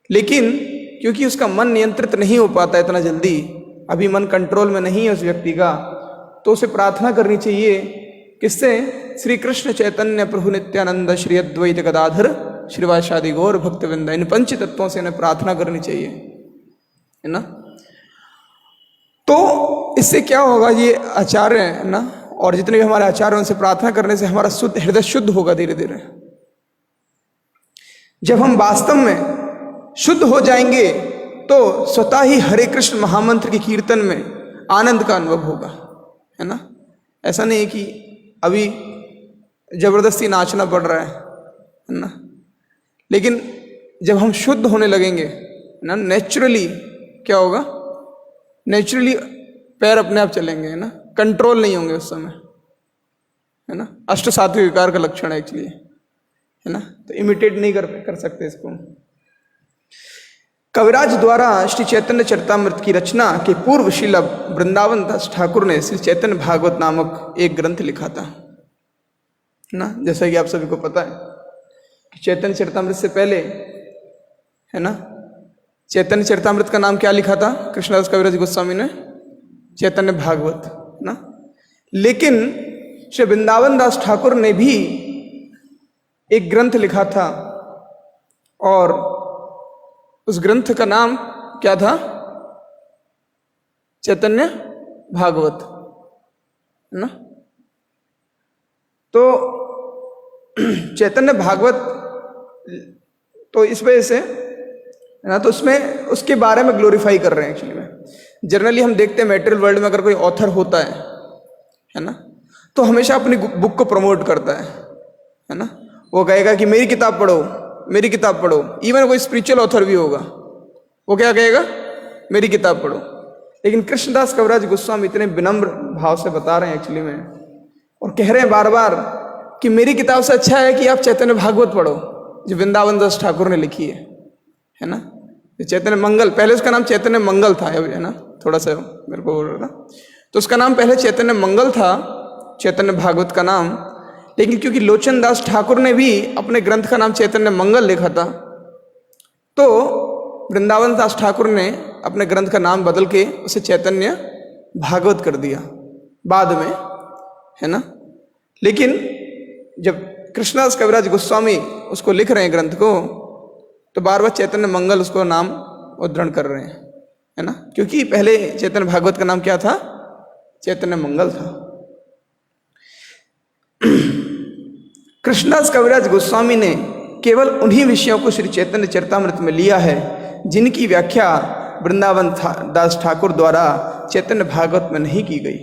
लेकिन क्योंकि उसका मन नियंत्रित नहीं हो पाता इतना जल्दी, अभी मन कंट्रोल में नहीं है उस व्यक्ति का, तो उसे प्रार्थना करनी चाहिए किससे, श्री कृष्ण चैतन्य प्रभु नित्यानंद श्री अद्वैत गदाधर श्रीवासादि गौर भक्तवृंद, इन पंच तत्वों से इन्हें प्रार्थना करनी चाहिए, है ना। तो इससे क्या होगा, ये आचार्य है ना, और जितने भी हमारे आचार्य उनसे प्रार्थना करने से हमारा शुद्ध हृदय शुद्ध होगा धीरे धीरे। जब हम वास्तव में शुद्ध हो जाएंगे तो स्वतः ही हरे कृष्ण महामंत्र के कीर्तन में आनंद का अनुभव होगा, है ना। ऐसा नहीं है कि अभी जबरदस्ती नाचना पड़ रहा है ना, लेकिन जब हम शुद्ध होने लगेंगे ना, नेचुरली क्या होगा, नेचुरली पैर अपने आप चलेंगे, है ना, कंट्रोल नहीं होंगे उस समय, है ना। अष्ट सात्विक विकार का लक्षण है एक्चुअली, है ना। तो इमिटेट नहीं कर सकते इसको। कविराज द्वारा श्री चैतन्य चरितामृत की रचना के पूर्व श्रील वृंदावन दास ठाकुर ने श्री चैतन्य भागवत नामक एक ग्रंथ लिखा था ना। जैसा कि आप सभी को पता है कि चैतन्य चरितामृत से पहले, है ना, चैतन्य चरितामृत का नाम क्या लिखा था कृष्णदास कविराज गोस्वामी ने, चैतन्य भागवत ना। लेकिन श्री वृंदावन दास ठाकुर ने भी एक ग्रंथ लिखा था और उस ग्रंथ का नाम क्या था, चैतन्य भागवत, है ना। तो चैतन्य भागवत, तो इस वजह से, है ना, तो उसमें उसके बारे में ग्लोरीफाई कर रहे हैं एक्चुअली में। जनरली हम देखते हैं मटेरियल वर्ल्ड में अगर कोई ऑथर होता है ना, तो हमेशा अपनी बुक को प्रमोट करता है ना। वो कहेगा कि मेरी किताब पढ़ो, मेरी किताब पढ़ो। इवन कोई स्पिरिचुअल ऑथर भी होगा, वो क्या कहेगा, मेरी किताब पढ़ो। लेकिन कृष्णदास कविराज गोस्वामी इतने विनम्र भाव से बता रहे हैं एक्चुअली में, और कह रहे हैं बार बार कि मेरी किताब से अच्छा है कि आप चैतन्य भागवत पढ़ो जो वृंदावन दास ठाकुर ने लिखी है ना। चैतन्य मंगल, पहले उसका नाम चैतन्य मंगल था, है ना, थोड़ा सा मेरे को बोल रहा था, तो उसका नाम पहले चैतन्य मंगल था, चैतन्य भागवत का नाम। लेकिन क्योंकि लोचन दास ठाकुर ने भी अपने ग्रंथ का नाम चैतन्य मंगल लिखा था, तो वृंदावन दास ठाकुर ने अपने ग्रंथ का नाम बदल के उसे चैतन्य भागवत कर दिया बाद में, है ना। लेकिन जब कृष्णदास कविराज गोस्वामी उसको लिख रहे हैं ग्रंथ को, तो बार बार चैतन्य मंगल उसको नाम उद्धरण कर रहे हैं, है ना। क्योंकि पहले चैतन्य भागवत का नाम क्या था, चैतन्य मंगल था। कृष्णदास कविराज गोस्वामी ने केवल उन्हीं विषयों को श्री चैतन्य चरितामृत में लिया है जिनकी व्याख्या वृंदावन दास ठाकुर द्वारा चैतन्य भागवत में नहीं की गई,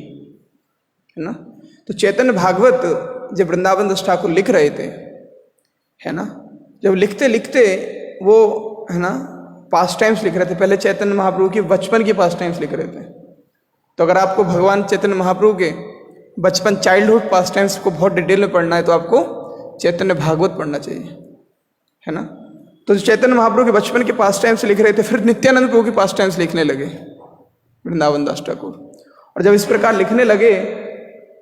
है ना। तो चैतन्य भागवत जब वृंदावन दास ठाकुर लिख रहे थे, है ना, जब लिखते लिखते वो, है ना, पास्ट टाइम्स लिख रहे थे। पहले चैतन्य महाप्रभु के बचपन के पास्ट टाइम्स लिख रहे थे। तो अगर आपको भगवान चैतन्य महाप्रभु के बचपन, चाइल्डहुड पास्ट टाइम्स को बहुत डिटेल में पढ़ना है तो आपको चैतन्य भागवत पढ़ना चाहिए, है ना। तो चैतन्य महाप्रभु के बचपन के पास्ट टाइम्स लिख रहे थे, फिर नित्यानंद प्रभु के पास्ट टाइम्स लिखने लगे वृंदावन दास ठाकुर। और जब इस प्रकार लिखने लगे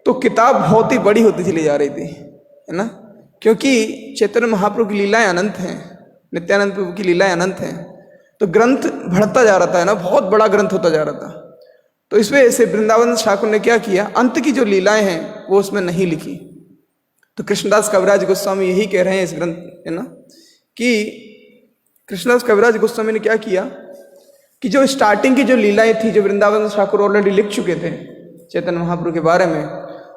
तो किताब बहुत ही बड़ी होती चली जा रही थी, है ना, क्योंकि चैतन्य महाप्रभु की लीलाएं अनंत हैं, नित्यानंद प्रभु की लीलाएं अनंत हैं। तो ग्रंथ बढ़ता जा रहा था, है ना, बहुत बड़ा ग्रंथ होता जा रहा था। तो इस वजह से वृंदावन दास ठाकुर ने क्या किया, अंत की जो लीलाएं हैं वो उसमें नहीं लिखी। तो कृष्णदास कविराज गोस्वामी यही कह रहे हैं इस ग्रंथ, है ना, कि कृष्णदास कविराज गोस्वामी ने क्या किया कि जो स्टार्टिंग की जो लीलाएं थी, जो वृंदावन दास ठाकुर ऑलरेडी लिख चुके थे चैतन्य महाप्रभु के बारे में,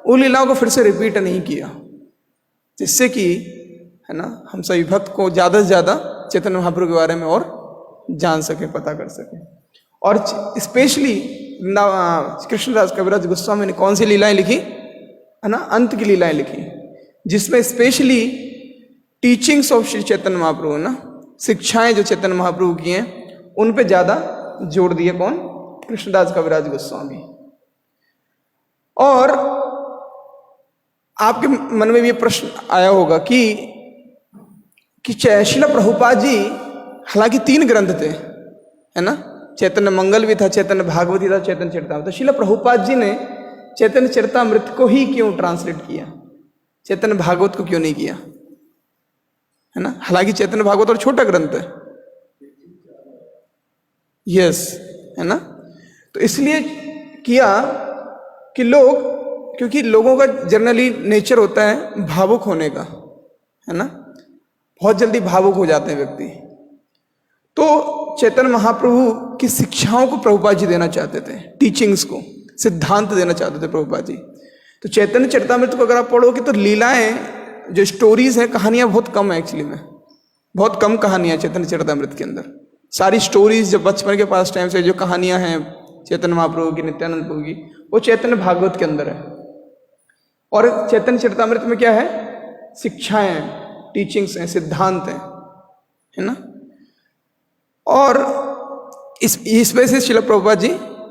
उन लीलाओं को फिर से रिपीट नहीं किया, जिससे कि, है ना, हम सभी भक्त को ज़्यादा से ज़्यादा चैतन्य महाप्रभु के बारे में और जान सके, पता कर सके। और स्पेशली कृष्णदास कविराज गोस्वामी ने कौन सी लीलाएं लिखी, है ना, अंत की लीलाएं लिखी, जिसमें specially teachings of Shri Chaitanya Mahaprabhu, ना, शिक्षाएं जो चैतन्य महाप्रभु की हैं, उन पे ज़्यादा जोर दिए कौन, कृष्णदास कविराज गोस्वामी। और आपके मन में भी ये प्रश्न आया होगा कि श्रील प्रभुपाद जी, हालांकि 3 ग्रंथ थे, है ना, चैतन्य मंगल भी था, चैतन्य भागवत था, चैतन्य चरितामृत। तो श्रील प्रभुपाद जी ने चैतन्य चरितामृत को ही क्यों ट्रांसलेट किया, चैतन्य भागवत को क्यों नहीं किया, है ना। हालांकि चैतन्य भागवत और छोटा ग्रंथ है, यस, है ना। तो इसलिए किया कि लोग, क्योंकि लोगों का जनरली नेचर होता है भावुक होने का, है ना, बहुत जल्दी भावुक हो जाते हैं व्यक्ति। तो चैतन्य महाप्रभु की शिक्षाओं को प्रभुपाद जी देना चाहते थे, टीचिंग्स को, सिद्धांत देना चाहते थे प्रभुपाद जी। तो चैतन्य चरितामृत को अगर आप पढ़ोगे तो लीलाएं, जो स्टोरीज हैं, कहानियां बहुत कम है, एक्चुअली में बहुत कम कहानियां चैतन्य चरितामृत के अंदर। सारी स्टोरीज जो बचपन के पास टाइम से जो कहानियां हैं चैतन्य महाप्रभु की, नित्यानंद प्रभु की, वो चैतन्य भागवत के अंदर है। और चैतन्य चरितामृत में क्या है, शिक्षाएं, टीचिंग्स हैं, सिद्धांत हैं, है ना। और इस वजह से श्रील प्रभुपाद जी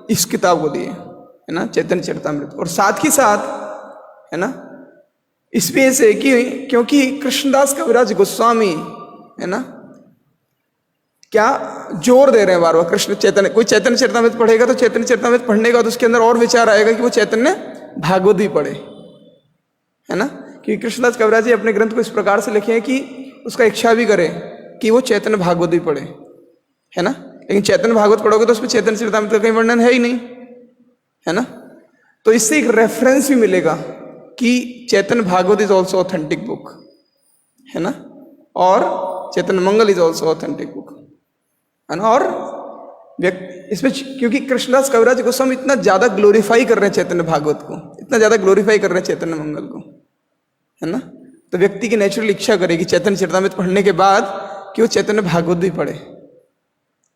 इस किताब को दिए, है ना, चैतन्य चरितामृत। और साथ ही साथ, है ना, इस वजह से कि क्योंकि कृष्णदास कविराज गोस्वामी, है ना, क्या जोर दे रहे हैं बार बार कृष्ण चैतन्य, कोई चैतन्य चरितामृत पढ़ेगा तो चैतन्य चरितामृत पढ़ने का तो उसके अंदर और विचार आएगा कि वो चैतन्य भागवत भी पढ़े, है ना। क्योंकि कृष्णदास कविराज जी अपने ग्रंथ को इस प्रकार से लिखे हैं कि उसका इच्छा भी करे कि वो चैतन्य भागवत भी पढ़े, है ना। लेकिन चैतन्य भागवत पढ़ोगे तो उसमें चैतन्य चरितामृत का कहीं वर्णन है ही नहीं, है ना। तो इससे एक रेफरेंस भी मिलेगा कि Chaitanya Bhagavata is also authentic book, है ना, और Chaitanya Mangal is also authentic book, है ना। और इसमें क्योंकि कृष्णदास कविराज गोस्वामी इतना ज्यादा ग्लोरीफाई कर रहे हैं चैतन्य भागवत को, इतना ज्यादा ग्लोरीफाई कर रहे हैं चैतन्य मंगल को, है ना। तो व्यक्ति की नेचुरल इच्छा करेगी चैतन्य चरितामृत पढ़ने के बाद कि वो चैतन्य भागवत भी पढ़े,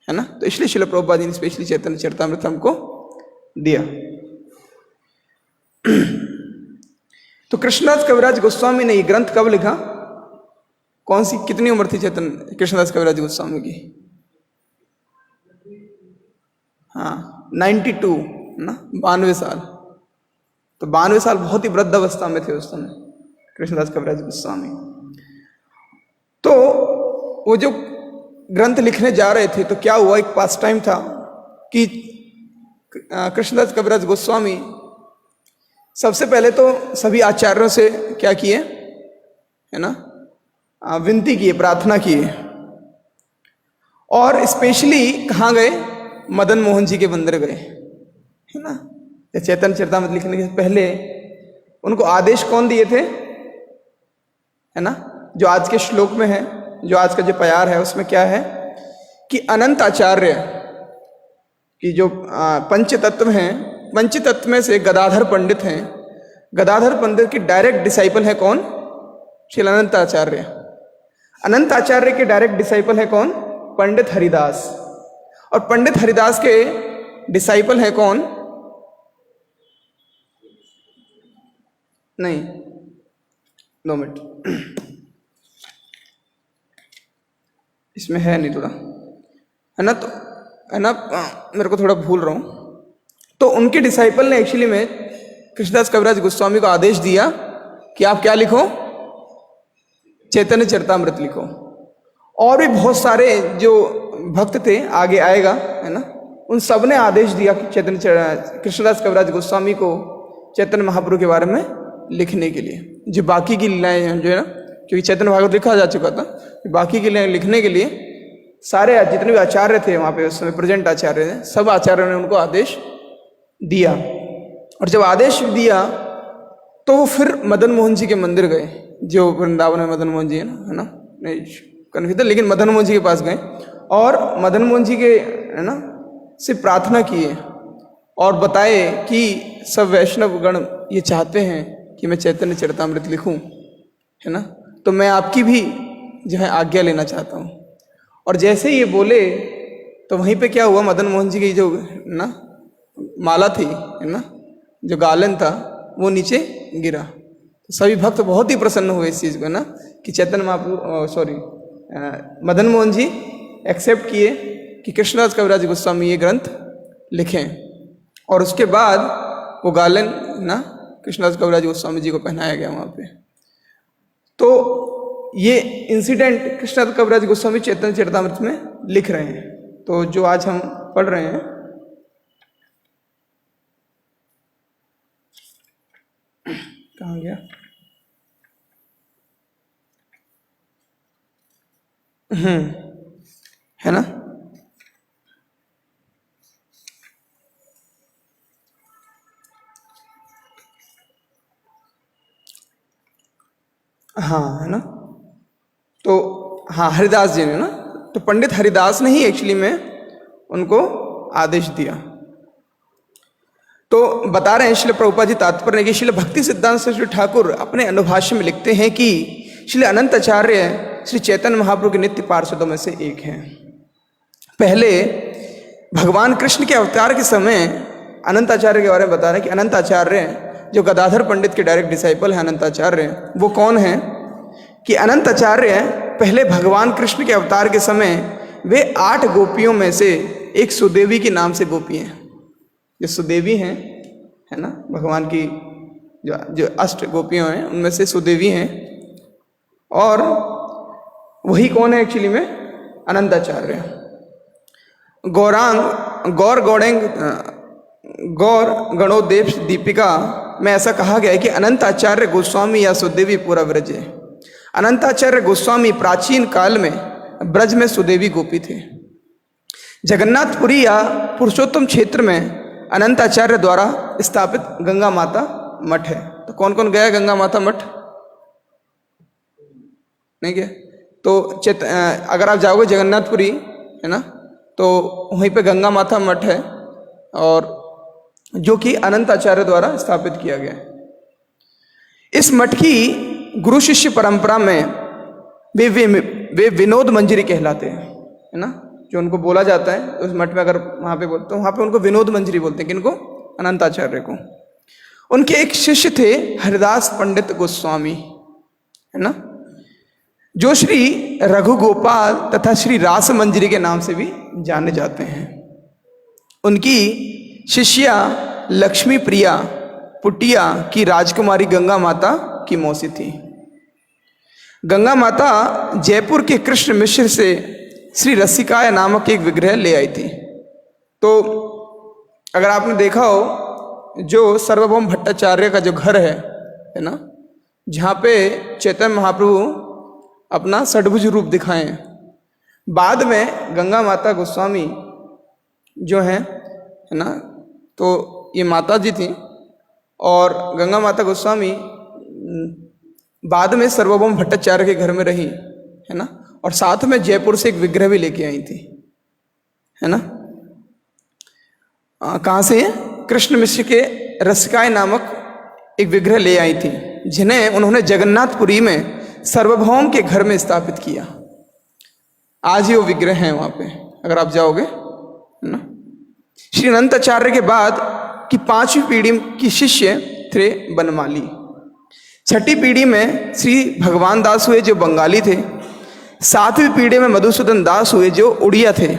है ना। तो इसलिए श्रील प्रभुपाद जी ने स्पेशली चैतन्य चरितामृत हमको दिया। तो कृष्णदास कविराज गोस्वामी ने ये ग्रंथ कब लिखा, कौन सी, कितनी उम्र थी चैतन्य कृष्णदास कविराज गोस्वामी की? हाँ, 92, ना, 92 साल। तो 92 साल बहुत ही वृद्ध अवस्था में थे उस समय कृष्णदास कविराज गोस्वामी। तो वो जो ग्रंथ लिखने जा रहे थे तो क्या हुआ, एक पास टाइम था कि कृष्णदास कविराज गोस्वामी सबसे पहले तो सभी आचार्यों से क्या किए, है ना, विनती किए, प्रार्थना किए। और स्पेशली कहाँ गए, मदन मोहन जी के मंदिर गए, है ना। चैतन्य चरितामृत लिखने के पहले उनको आदेश कौन दिए थे, है ना, जो आज के श्लोक में है, जो आज का जो प्यार है उसमें क्या है कि अनंत आचार्य की जो पंच तत्व हैं, पंचतत्व में से गदाधर पंडित हैं। गदाधर पंडित की डायरेक्ट डिसाइपल है कौन? श्री अनंत आचार्य। अनंत आचार्य के डायरेक्ट डिसाइपल है कौन? पंडित हरिदास। और पंडित हरिदास के डिसाइपल है कौन? नहीं, 2 मिनट, इसमें है नहीं, थोड़ा है ना, तो है ना, मेरे को थोड़ा भूल रहा हूं। तो उनके डिसाइपल ने एक्चुअली में कृष्णदास कविराज गोस्वामी को आदेश दिया कि आप क्या लिखो? चैतन्य चरितामृत लिखो। और भी बहुत सारे जो भक्त थे, आगे आएगा, है ना, उन सब ने आदेश दिया कि कृष्णदास कविराज गोस्वामी को चैतन्य महाप्रभु के बारे में लिखने के लिए। जो बाकी की लीलाएं जो है ना, क्योंकि चैतन्य भागवत लिखा जा चुका था, बाकी की लीलाएं लिखने के लिए सारे जितने भी आचार्य थे वहाँ पे उस समय प्रेजेंट आचार्य थे, सब आचार्यों ने उनको आदेश दिया। और जब आदेश दिया तो वो फिर मदन मोहन जी के मंदिर गए, जो वृंदावन में मदन मोहन जी है ना, नहीं कन्फ्यूज था, लेकिन मदन मोहन जी के पास गए और मदन मोहन जी के, है ना, से प्रार्थना किए और बताए कि सब वैष्णव गण ये चाहते हैं कि मैं चैतन्य चरितामृत लिखूं, है ना, तो मैं आपकी भी जो है आज्ञा लेना चाहता हूँ। और जैसे ही ये बोले तो वहीं पे क्या हुआ, मदन मोहन जी की जो ना माला थी, है ना, जो गालन था, वो नीचे गिरा। तो सभी भक्त बहुत ही प्रसन्न हुए इस चीज़ को, ना, कि चैतन्य महाप्रभु मदन मोहन जी एक्सेप्ट किए कि कृष्णदास कविराज गोस्वामी ये ग्रंथ लिखें। और उसके बाद वो गालन ना कृष्णदास कविराज गोस्वामी जी को पहनाया गया वहाँ पे। तो ये इंसिडेंट कृष्णदास कविराज गोस्वामी चैतन्य चरितामृत में लिख रहे हैं। तो जो आज हम पढ़ रहे हैं, कहाँ गया, है ना, हाँ, है ना, तो हाँ हरिदास जी ने ना, तो पंडित हरिदास ने ही एक्चुअली में उनको आदेश दिया। तो बता रहे हैं श्रील प्रभुपाद जी तात्पर्य कि श्रील भक्ति सिद्धांत सरस्वती ठाकुर अपने अनुभाष्य में लिखते हैं कि श्री अनंत आचार्य श्री चैतन्य महाप्रभु के नित्य पार्षदों में से एक हैं। पहले भगवान कृष्ण के अवतार के समय अनंत आचार्य के बारे में बता रहे हैं कि अनंत आचार्य जो गदाधर पंडित के डायरेक्ट डिसाइपल हैं, अनंत आचार्य, वो कौन हैं कि अनंत आचार्य पहले भगवान कृष्ण के अवतार के समय वे 8 गोपियों में से एक सुदेवी के नाम से गोपी हैं। जो सुदेवी हैं, है ना, भगवान की जो 8 गोपियों हैं उनमें से सुदेवी हैं। और वही कौन है एक्चुअली में? अनंत आचार्य। गौर गणोदेव दीपिका में ऐसा कहा गया है कि अनंत आचार्य गोस्वामी या सुदेवी पूरा ब्रज है। अनंत आचार्य गोस्वामी प्राचीन काल में ब्रज में सुदेवी गोपी थे। जगन्नाथपुरी या पुरुषोत्तम क्षेत्र में अनंत आचार्य द्वारा स्थापित गंगा माता मठ है। तो कौन कौन गया गंगा माता मठ? नहीं गया? तो अगर आप जाओगे जगन्नाथपुरी, है ना, तो वहीं पे गंगा माता मठ है, और जो कि अनंत आचार्य द्वारा स्थापित किया गया है। इस मठ की गुरु शिष्य परंपरा में वे विनोद मंजरी कहलाते हैं, है ना, जो उनको बोला जाता है उस मठ में। अगर वहाँ पे बोलते, तो वहाँ पे उनको विनोद मंजरी बोलते हैं। किनको? अनंत आचार्य को। उनके एक शिष्य थे हरिदास पंडित गोस्वामी, है ना, जो श्री रघुगोपाल तथा श्री रास मंजरी के नाम से भी जाने जाते हैं। उनकी शिष्या लक्ष्मी प्रिया पुटिया की राजकुमारी गंगा माता की मौसी थी। गंगा माता जयपुर के कृष्ण मिश्र से श्री रसिकाय नामक एक विग्रह ले आई थी। तो अगर आपने देखा हो, जो सर्वभौम भट्टाचार्य का जो घर है ना, जहाँ पे चैतन्य महाप्रभु अपना षड्भुज रूप दिखाए हैं, बाद में गंगा माता गोस्वामी जो है ना, तो ये माता जी थी, और गंगा माता गोस्वामी बाद में सर्वभौम भट्टाचार्य के घर में रही, है ना, और साथ में जयपुर से एक विग्रह भी लेके आई थी, है ना। कहाँ से है? कृष्ण मिश्र के रसिकाएँ नामक एक विग्रह ले आई थी, जिन्हें उन्होंने जगन्नाथपुरी में सार्वभौम के घर में स्थापित किया। आज ही वो विग्रह हैं वहाँ पे, अगर आप जाओगे, है ना। श्री अनंताचार्य के बाद की 5वीं पीढ़ी की शिष्य थे बनमाली। 6ठी पीढ़ी में श्री भगवान दास हुए जो बंगाली थे। 7वीं पीढ़ी में मधुसूदन दास हुए जो उड़िया थे।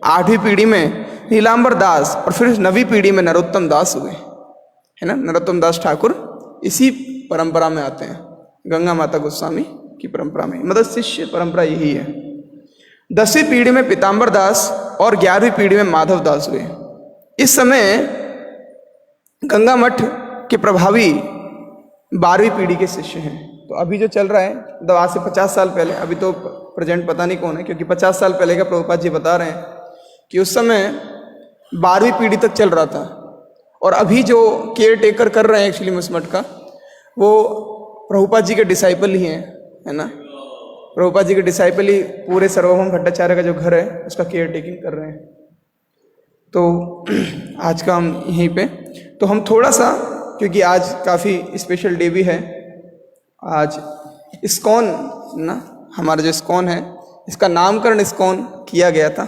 8वीं पीढ़ी में नीलांबर दास और फिर 9वीं पीढ़ी में नरोत्तम दास हुए, है ना। नरोत्तम दास ठाकुर इसी परंपरा में आते हैं, गंगा माता गोस्वामी की परंपरा में, मतलब शिष्य परंपरा यही है। 10वीं पीढ़ी में पीताम्बर दास और 11वीं पीढ़ी में माधव दास हुए। इस समय गंगा मठ के प्रभावी 12वीं पीढ़ी के शिष्य हैं। तो अभी जो चल रहा है, मतलब आज से 50 साल पहले, अभी तो प्रेजेंट पता नहीं कौन है, क्योंकि 50 साल पहले का प्रभुपाद जी बता रहे हैं कि उस समय 12वीं पीढ़ी तक चल रहा था। और अभी जो केयर टेकर कर रहे हैं एक्चुअली उस मठ का, वो प्रभुपाद जी के डिसाइपल ही हैं, है ना। प्रभुपाद जी के डिसाइपल ही पूरे सार्वभौम भट्टाचार्य का जो घर है उसका केयर टेकिंग कर रहे हैं। तो आज का हम यहीं पे, तो हम थोड़ा सा, क्योंकि आज काफ़ी स्पेशल डे भी है, आज इस्कॉन ना, हमारा जो इस्कॉन है इसका नामकरण इस्कॉन किया गया था,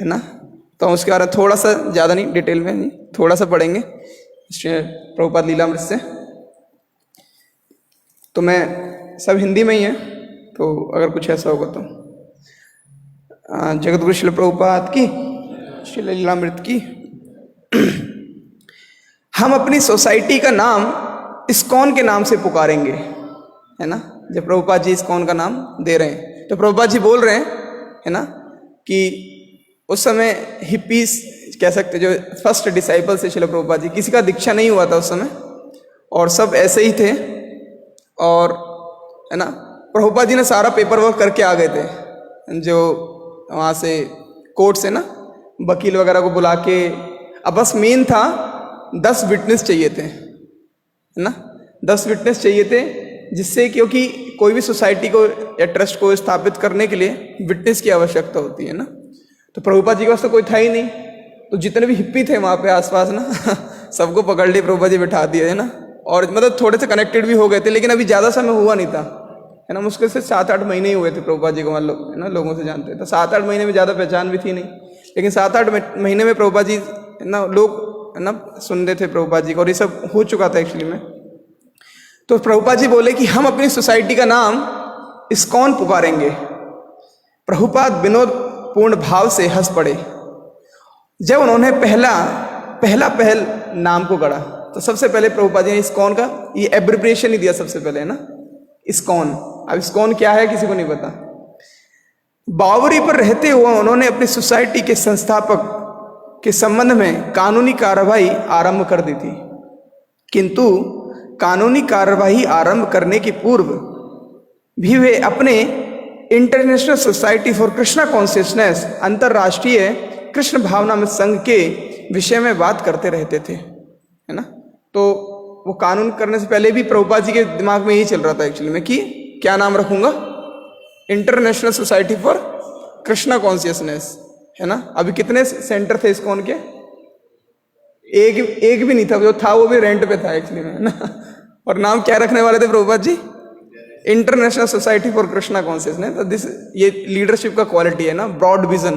है ना। तो उसके बारे में थोड़ा सा, ज़्यादा नहीं, डिटेल में नहीं, थोड़ा सा पढ़ेंगे प्रभुपाद लीलामृत से। तो मैं, सब हिंदी में ही है, तो अगर कुछ ऐसा होगा तो जगतगुरु श्रील प्रभुपाद की, श्री लीलामृत की। हम अपनी सोसाइटी का नाम इस्कॉन के नाम से पुकारेंगे, है ना। जब प्रभुपाद जी इस्कॉन का नाम दे रहे हैं तो प्रभुपाद जी बोल रहे हैं, है ना, कि उस समय हिप्पीज कह सकते, जो फर्स्ट डिसाइपल से श्रील प्रभुपाद जी, किसी का दीक्षा नहीं हुआ था उस समय, और सब ऐसे ही थे। और, है ना, प्रभुपाद जी ने सारा पेपर वर्क करके आ गए थे, जो वहाँ से कोर्ट से ना वकील वगैरह को बुला के। अब बस मेन था 10 विटनेस चाहिए थे, है ना, 10 विटनेस चाहिए थे, जिससे, क्योंकि कोई भी सोसाइटी को या ट्रस्ट को स्थापित करने के लिए विटनेस की आवश्यकता होती है ना। तो प्रभुपाद जी के पास तो कोई था ही नहीं, तो जितने भी हिप्पी थे वहाँ पे आसपास ना सबको पकड़ लिए, प्रभुपाद जी बिठा दिए, है ना। और मतलब थोड़े से कनेक्टेड भी हो गए थे, लेकिन अभी ज़्यादा समय हुआ नहीं था, है ना। मुश्किल से 7-8 महीने ही हुए थे प्रभुपाद जी को, मान लो, है ना, लोगों से जानते थे। तो 7-8 महीने में ज़्यादा पहचान भी थी नहीं, लेकिन 7-8 महीने में प्रभुपाद जी, है ना, लोग, है ना, सुनते थे प्रभुपाद जी को, और ये सब हो चुका था एक्चुअली में। तो प्रभुपाद जी बोले कि हम अपनी सोसाइटी का नाम इस्कॉन पुकारेंगे। प्रभुपाद विनोद पूर्ण भाव से हंस पड़े। जब उन्होंने पहल नाम को गढ़ा, तो सबसे पहले प्रभुपाद जी ने इस्कॉन का ये एब्रिविएशन ही दिया सबसे पहले, है ना, इस्कॉन। अब इस्कॉन क्या है किसी को नहीं पता। बावरी पर रहते हुए उन्होंने अपनी सोसाइटी के संस्थापक के संबंध में कानूनी कार्रवाई आरंभ कर दी थी, किंतु कानूनी कार्रवाई आरंभ करने के पूर्व भी वे अपने international Society for Krishna consciousness, अंतर्राष्ट्रीय कृष्ण भावनामृत संघ के विषय में बात करते रहते थे, है ना। तो वो कानून करने से पहले भी प्रभुपाद जी के दिमाग में यही चल रहा था एक्चुअली में, कि क्या नाम रखूंगा, international Society for Krishna consciousness, है ना। अभी कितने सेंटर थे इस्कॉन के? एक भी नहीं था, जो था वो भी रेंट पे था एक्चुअली में, है ना। और नाम क्या रखने वाले थे Prabhupada ji? International Society for Krishna consciousness. तो दिस, ये लीडरशिप का क्वालिटी है ना, ब्रॉड विजन,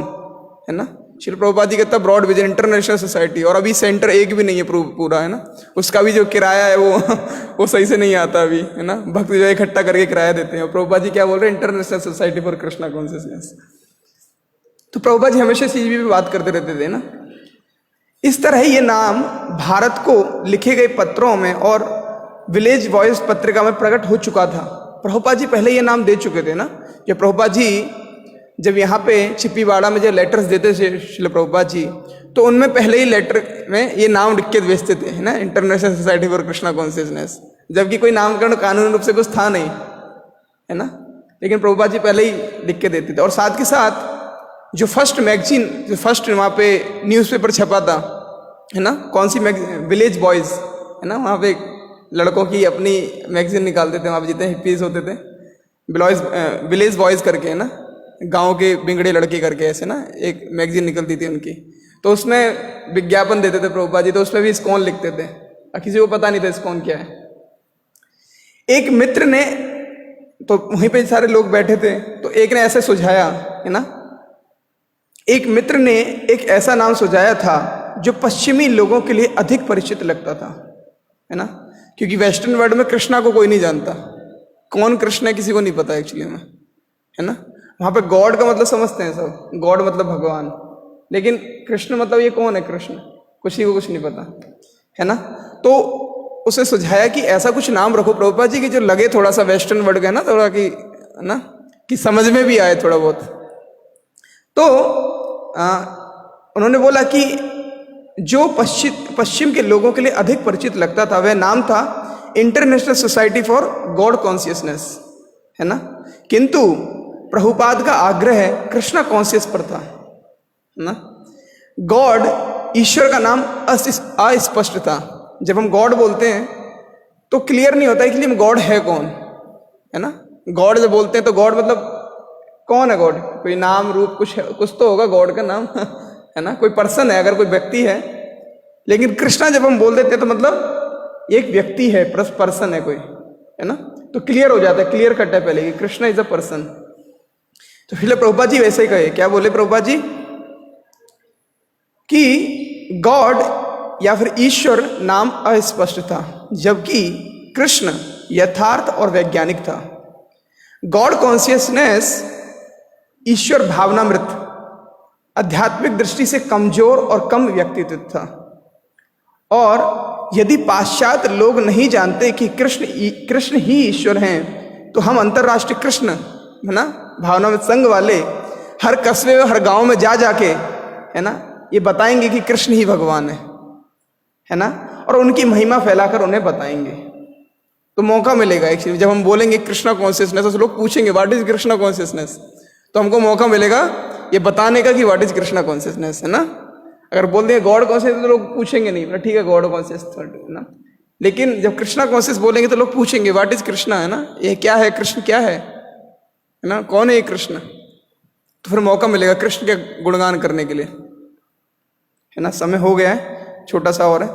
है ना। श्री प्रभुपाद जी कहता ब्रॉड विजन, इंटरनेशनल सोसाइटी, और अभी सेंटर एक भी नहीं है पूरा, है ना। उसका भी जो किराया है वो सही से नहीं आता अभी, है ना। भक्त जो इकट्ठा करके किराया देते हैं, और प्रभुपाद जी क्या बोल रहे हैं, international Society for Krishna consciousness. तो प्रभुपाद जी हमेशा इस चीज भी बात करते रहते थे ना। इस तरह ये नाम भारत को लिखे गए पत्रों में और विलेज वॉइस पत्रिका में प्रकट हो चुका था। प्रभुपाद जी पहले ये नाम दे चुके थे ना, कि प्रभुपाद जी जब यहाँ पे चिप्पीवाड़ा में जब लेटर्स देते थे श्रील प्रभुपाद जी, तो उनमें पहले ही लेटर में ये नाम लिख के भेजते थे, है ना, international Society for Krishna consciousness, जबकि कोई नामकरण कानूनी रूप से कुछ था नहीं, है ना। लेकिन प्रभुपाद जी पहले ही लिख के देते थे। और साथ के साथ जो फर्स्ट मैगजीन, जो फर्स्ट वहाँ पे न्यूज़पेपर छपा था, है ना, कौन सी मैगजीन, विलेज बॉयज़, है ना, वहाँ पे लड़कों की अपनी मैगजीन निकालते थे वहाँ पे, जितने हिप्पीज होते थे, विलेज बॉयज़ करके, है ना, गांव के बिगड़े लड़के करके, ऐसे ना एक मैगजीन निकलती थी उनकी। तो उसमें विज्ञापन देते थे प्रभुपाद जी, तो उसमें भी इस्कॉन लिखते थे और किसी को पता नहीं था इस्कॉन क्या है। एक मित्र ने, तो वहीं पे सारे लोग बैठे थे, तो एक ने ऐसे सुझाया, है ना, एक मित्र ने एक ऐसा नाम सुझाया था जो पश्चिमी लोगों के लिए अधिक परिचित लगता था, है ना, क्योंकि वेस्टर्न वर्ल्ड में कृष्णा को कोई नहीं जानता, कौन कृष्ण है किसी को नहीं पता एक्चुअली में, है ना। वहाँ पे गॉड का मतलब समझते हैं सब, गॉड मतलब भगवान, लेकिन कृष्ण मतलब ये कौन है कृष्ण, किसी को कुछ नहीं पता, है ना। तो उसे सुझाया कि ऐसा कुछ नाम रखो प्रभुपाद जी की जो लगे थोड़ा सा वेस्टर्न वर्ल्ड का, है ना, थोड़ा कि, है ना, कि समझ में भी आए थोड़ा बहुत। तो उन्होंने बोला कि जो पश्चिम के लोगों के लिए अधिक परिचित लगता था वह नाम था international Society for God consciousness, है ना, किंतु प्रभुपाद का आग्रह कृष्णा कॉन्शियस पर था, है ना। गॉड, ईश्वर का नाम अस्पष्ट था। जब हम गॉड बोलते हैं तो क्लियर नहीं होता है कि गॉड है कौन, है ना। गॉड जब बोलते हैं तो गॉड मतलब कौन है गॉड, कोई नाम रूप कुछ तो होगा गॉड का नाम, है ना, कोई पर्सन है, अगर कोई व्यक्ति है। लेकिन कृष्णा जब हम बोल देते हैं तो मतलब एक व्यक्ति है, पर्सन है कोई, है ना, तो क्लियर हो जाता है, क्लियर कट है पहले कि कृष्णा इज अ पर्सन। तो फिर प्रभुपाद जी वैसे ही कहे, क्या बोले प्रभुपाद जी कि गॉड या फिर ईश्वर नाम अस्पष्ट था, जबकि कृष्ण यथार्थ और वैज्ञानिक था। गॉड कॉन्शियसनेस ईश्वर भावनामृत, आध्यात्मिक दृष्टि से कमजोर और कम व्यक्तित्व था। और यदि पाश्चात्य लोग नहीं जानते कि कृष्ण ही ईश्वर हैं, तो हम अंतर्राष्ट्रीय कृष्ण, है ना, भावनामृत संघ वाले हर कस्बे में, हर गांव में जा जाके, है ना, ये बताएंगे कि कृष्ण ही भगवान है ना, और उनकी महिमा फैलाकर उन्हें बताएंगे। तो मौका मिलेगा एक्चुअली, जब हम बोलेंगे कृष्णा कॉन्शियसनेस तो लोग पूछेंगे व्हाट इज कृष्णा कॉन्शियसनेस, तो हमको मौका मिलेगा ये बताने का कि व्हाट इज कृष्णा कॉन्शियसनेस, है ना। अगर बोल देंगे गॉड कॉन्शियस तो लोग पूछेंगे नहीं, ठीक है गॉड कॉन्शियस, है ना। लेकिन जब कृष्णा कॉन्शियस बोलेंगे तो लोग पूछेंगे व्हाट इज कृष्णा, है ना, ये क्या है, कृष्ण क्या है ना, कौन है ये कृष्ण। तो फिर मौका मिलेगा कृष्ण के गुणगान करने के लिए, है ना। समय हो गया है, छोटा सा और है।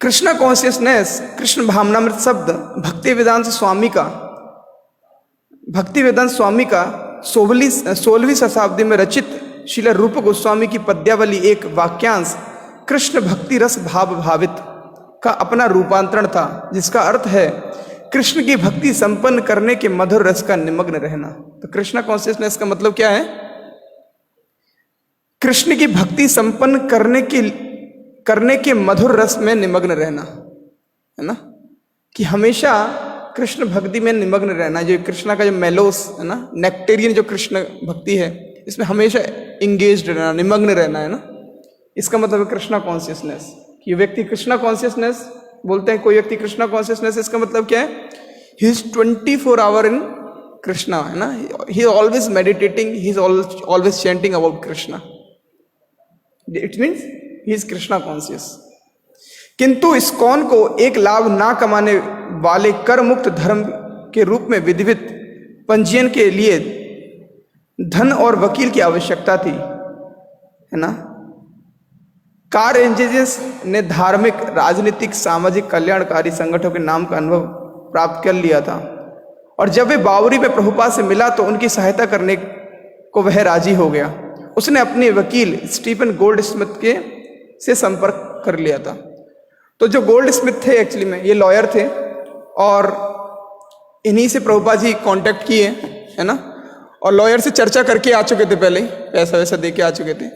कृष्णा कॉन्शियसनेस, कृष्ण भावनामृत शब्द भक्ति वेदांत स्वामी का 16वीं शताब्दी में रचित श्रील रूप गोस्वामी की पद्यावली एक वाक्यांश कृष्ण भक्ति रस भाव भावित का अपना रूपांतरण था, जिसका अर्थ है कृष्ण की भक्ति संपन्न करने के मधुर रस का निमग्न रहना। तो कृष्णा कॉन्शियसनेस का मतलब क्या है, कृष्ण की भक्ति संपन्न करने के मधुर रस में निमग्न रहना, है ना, कि हमेशा कृष्ण भक्ति में निमग्न रहना। जो कृष्णा का जो मेलोस है ना, नेक्टेरियन जो कृष्ण भक्ति है, इसमें हमेशा इंगेज्ड रहना, निमग्न रहना, है ना। इसका मतलब है कृष्णा कॉन्शियसनेस। कि व्यक्ति कृष्णा कॉन्शियसनेस बोलते हैं, कोई व्यक्ति कृष्णा कॉन्शियसनेस, इसका मतलब क्या है, ही इज 24 आवर इन कृष्णा, है ना, he is always meditating, he is always chanting about Krishna, it means he is Krishna conscious. किंतु इस्कॉन को एक लाभ ना कमाने वाले कर मुक्त धर्म के रूप में विधिवत पंजीयन के लिए धन और वकील की आवश्यकता थी, है ना। कार एंजेजेस ने धार्मिक, राजनीतिक, सामाजिक, कल्याणकारी संगठनों के नाम का अनुभव प्राप्त कर लिया था, और जब वे बावरी में प्रभुपाद से मिला तो उनकी सहायता करने को वह राजी हो गया। उसने अपने वकील स्टीफन गोल्डस्मिथ से संपर्क कर लिया था। तो जो गोल्डस्मिथ थे एक्चुअली में ये लॉयर थे, और इन्हीं से प्रभुपाद जी कांटेक्ट किए, है ना, और लॉयर से चर्चा करके आ चुके थे, पहले पैसा वैसा दे के आ चुके थे,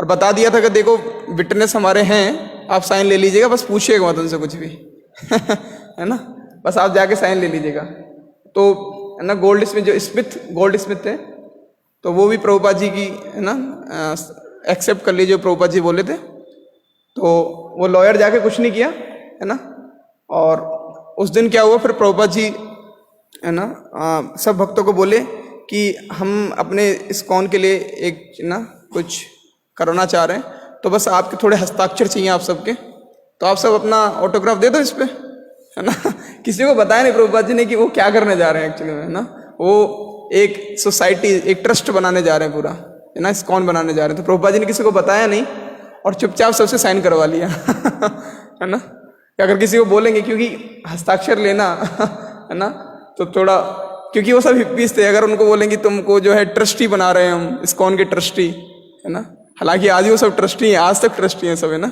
और बता दिया था कि देखो विटनेस हमारे हैं, आप साइन ले लीजिएगा, बस पूछिएगा मत उनसे कुछ भी है ना, बस आप जाके साइन ले लीजिएगा। तो है ना, गोल्ड स्मिथ थे, तो वो भी प्रभुपाद जी की, है ना, एक्सेप्ट कर लीजिए प्रभुपाद जी बोले थे। तो वो लॉयर जाके कुछ नहीं किया, है ना। और उस दिन क्या हुआ, फिर प्रभुपाद जी, है ना, सब भक्तों को बोले कि हम अपने इस्कॉन के लिए एक ना कुछ करना चाह रहे हैं, तो बस आपके थोड़े हस्ताक्षर चाहिए आप सबके, तो आप सब अपना ऑटोग्राफ दे दो इस पे, है ना। किसी को बताया नहीं प्रभुपाद जी ने कि वो क्या करने जा रहे हैं एक्चुअली में, है ना। वो एक सोसाइटी, एक ट्रस्ट बनाने जा रहे हैं पूरा, है ना, इस्कॉन बनाने जा रहे हैं। तो प्रभुपाद जी ने किसी को बताया नहीं और चुपचाप सबसे साइन करवा लिया है ना। अगर किसी को बोलेंगे, क्योंकि हस्ताक्षर लेना है ना, तो थोड़ा, क्योंकि वो सब हिप्पीज थे, अगर उनको बोलेंगे तुमको जो है ट्रस्टी बना रहे हैं हम, इस्कॉन के ट्रस्टी, है ना, हालांकि आज वो सब ट्रस्टी हैं, आज तक ट्रस्टी हैं सब, है ना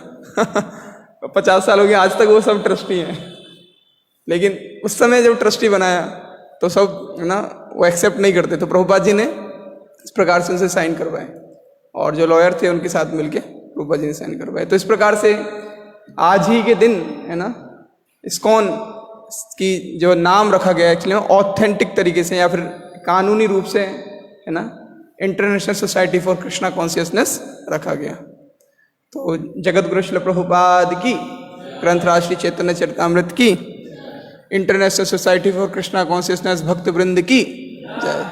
50 साल हो गए, आज तक वो सब ट्रस्टी हैं। लेकिन उस समय जब ट्रस्टी बनाया तो सब, है ना, वो एक्सेप्ट नहीं करते। तो प्रभुपाद जी ने इस प्रकार से उनसे साइन करवाए, और जो लॉयर थे उनके साथ मिलके प्रभुपाद जी ने साइन करवाए। तो इस प्रकार से आज ही के दिन, है ना, इस्कॉन की जो नाम रखा गया एक्चुअली ऑथेंटिक तरीके से या फिर कानूनी रूप से, है ना, international Society for Krishna consciousness रखा गया। तो जगत गुरु श्रील प्रभुपाद की, ग्रंथराज श्री चैतन्य चरितामृत की, international Society for Krishna consciousness भक्त वृंद की जय।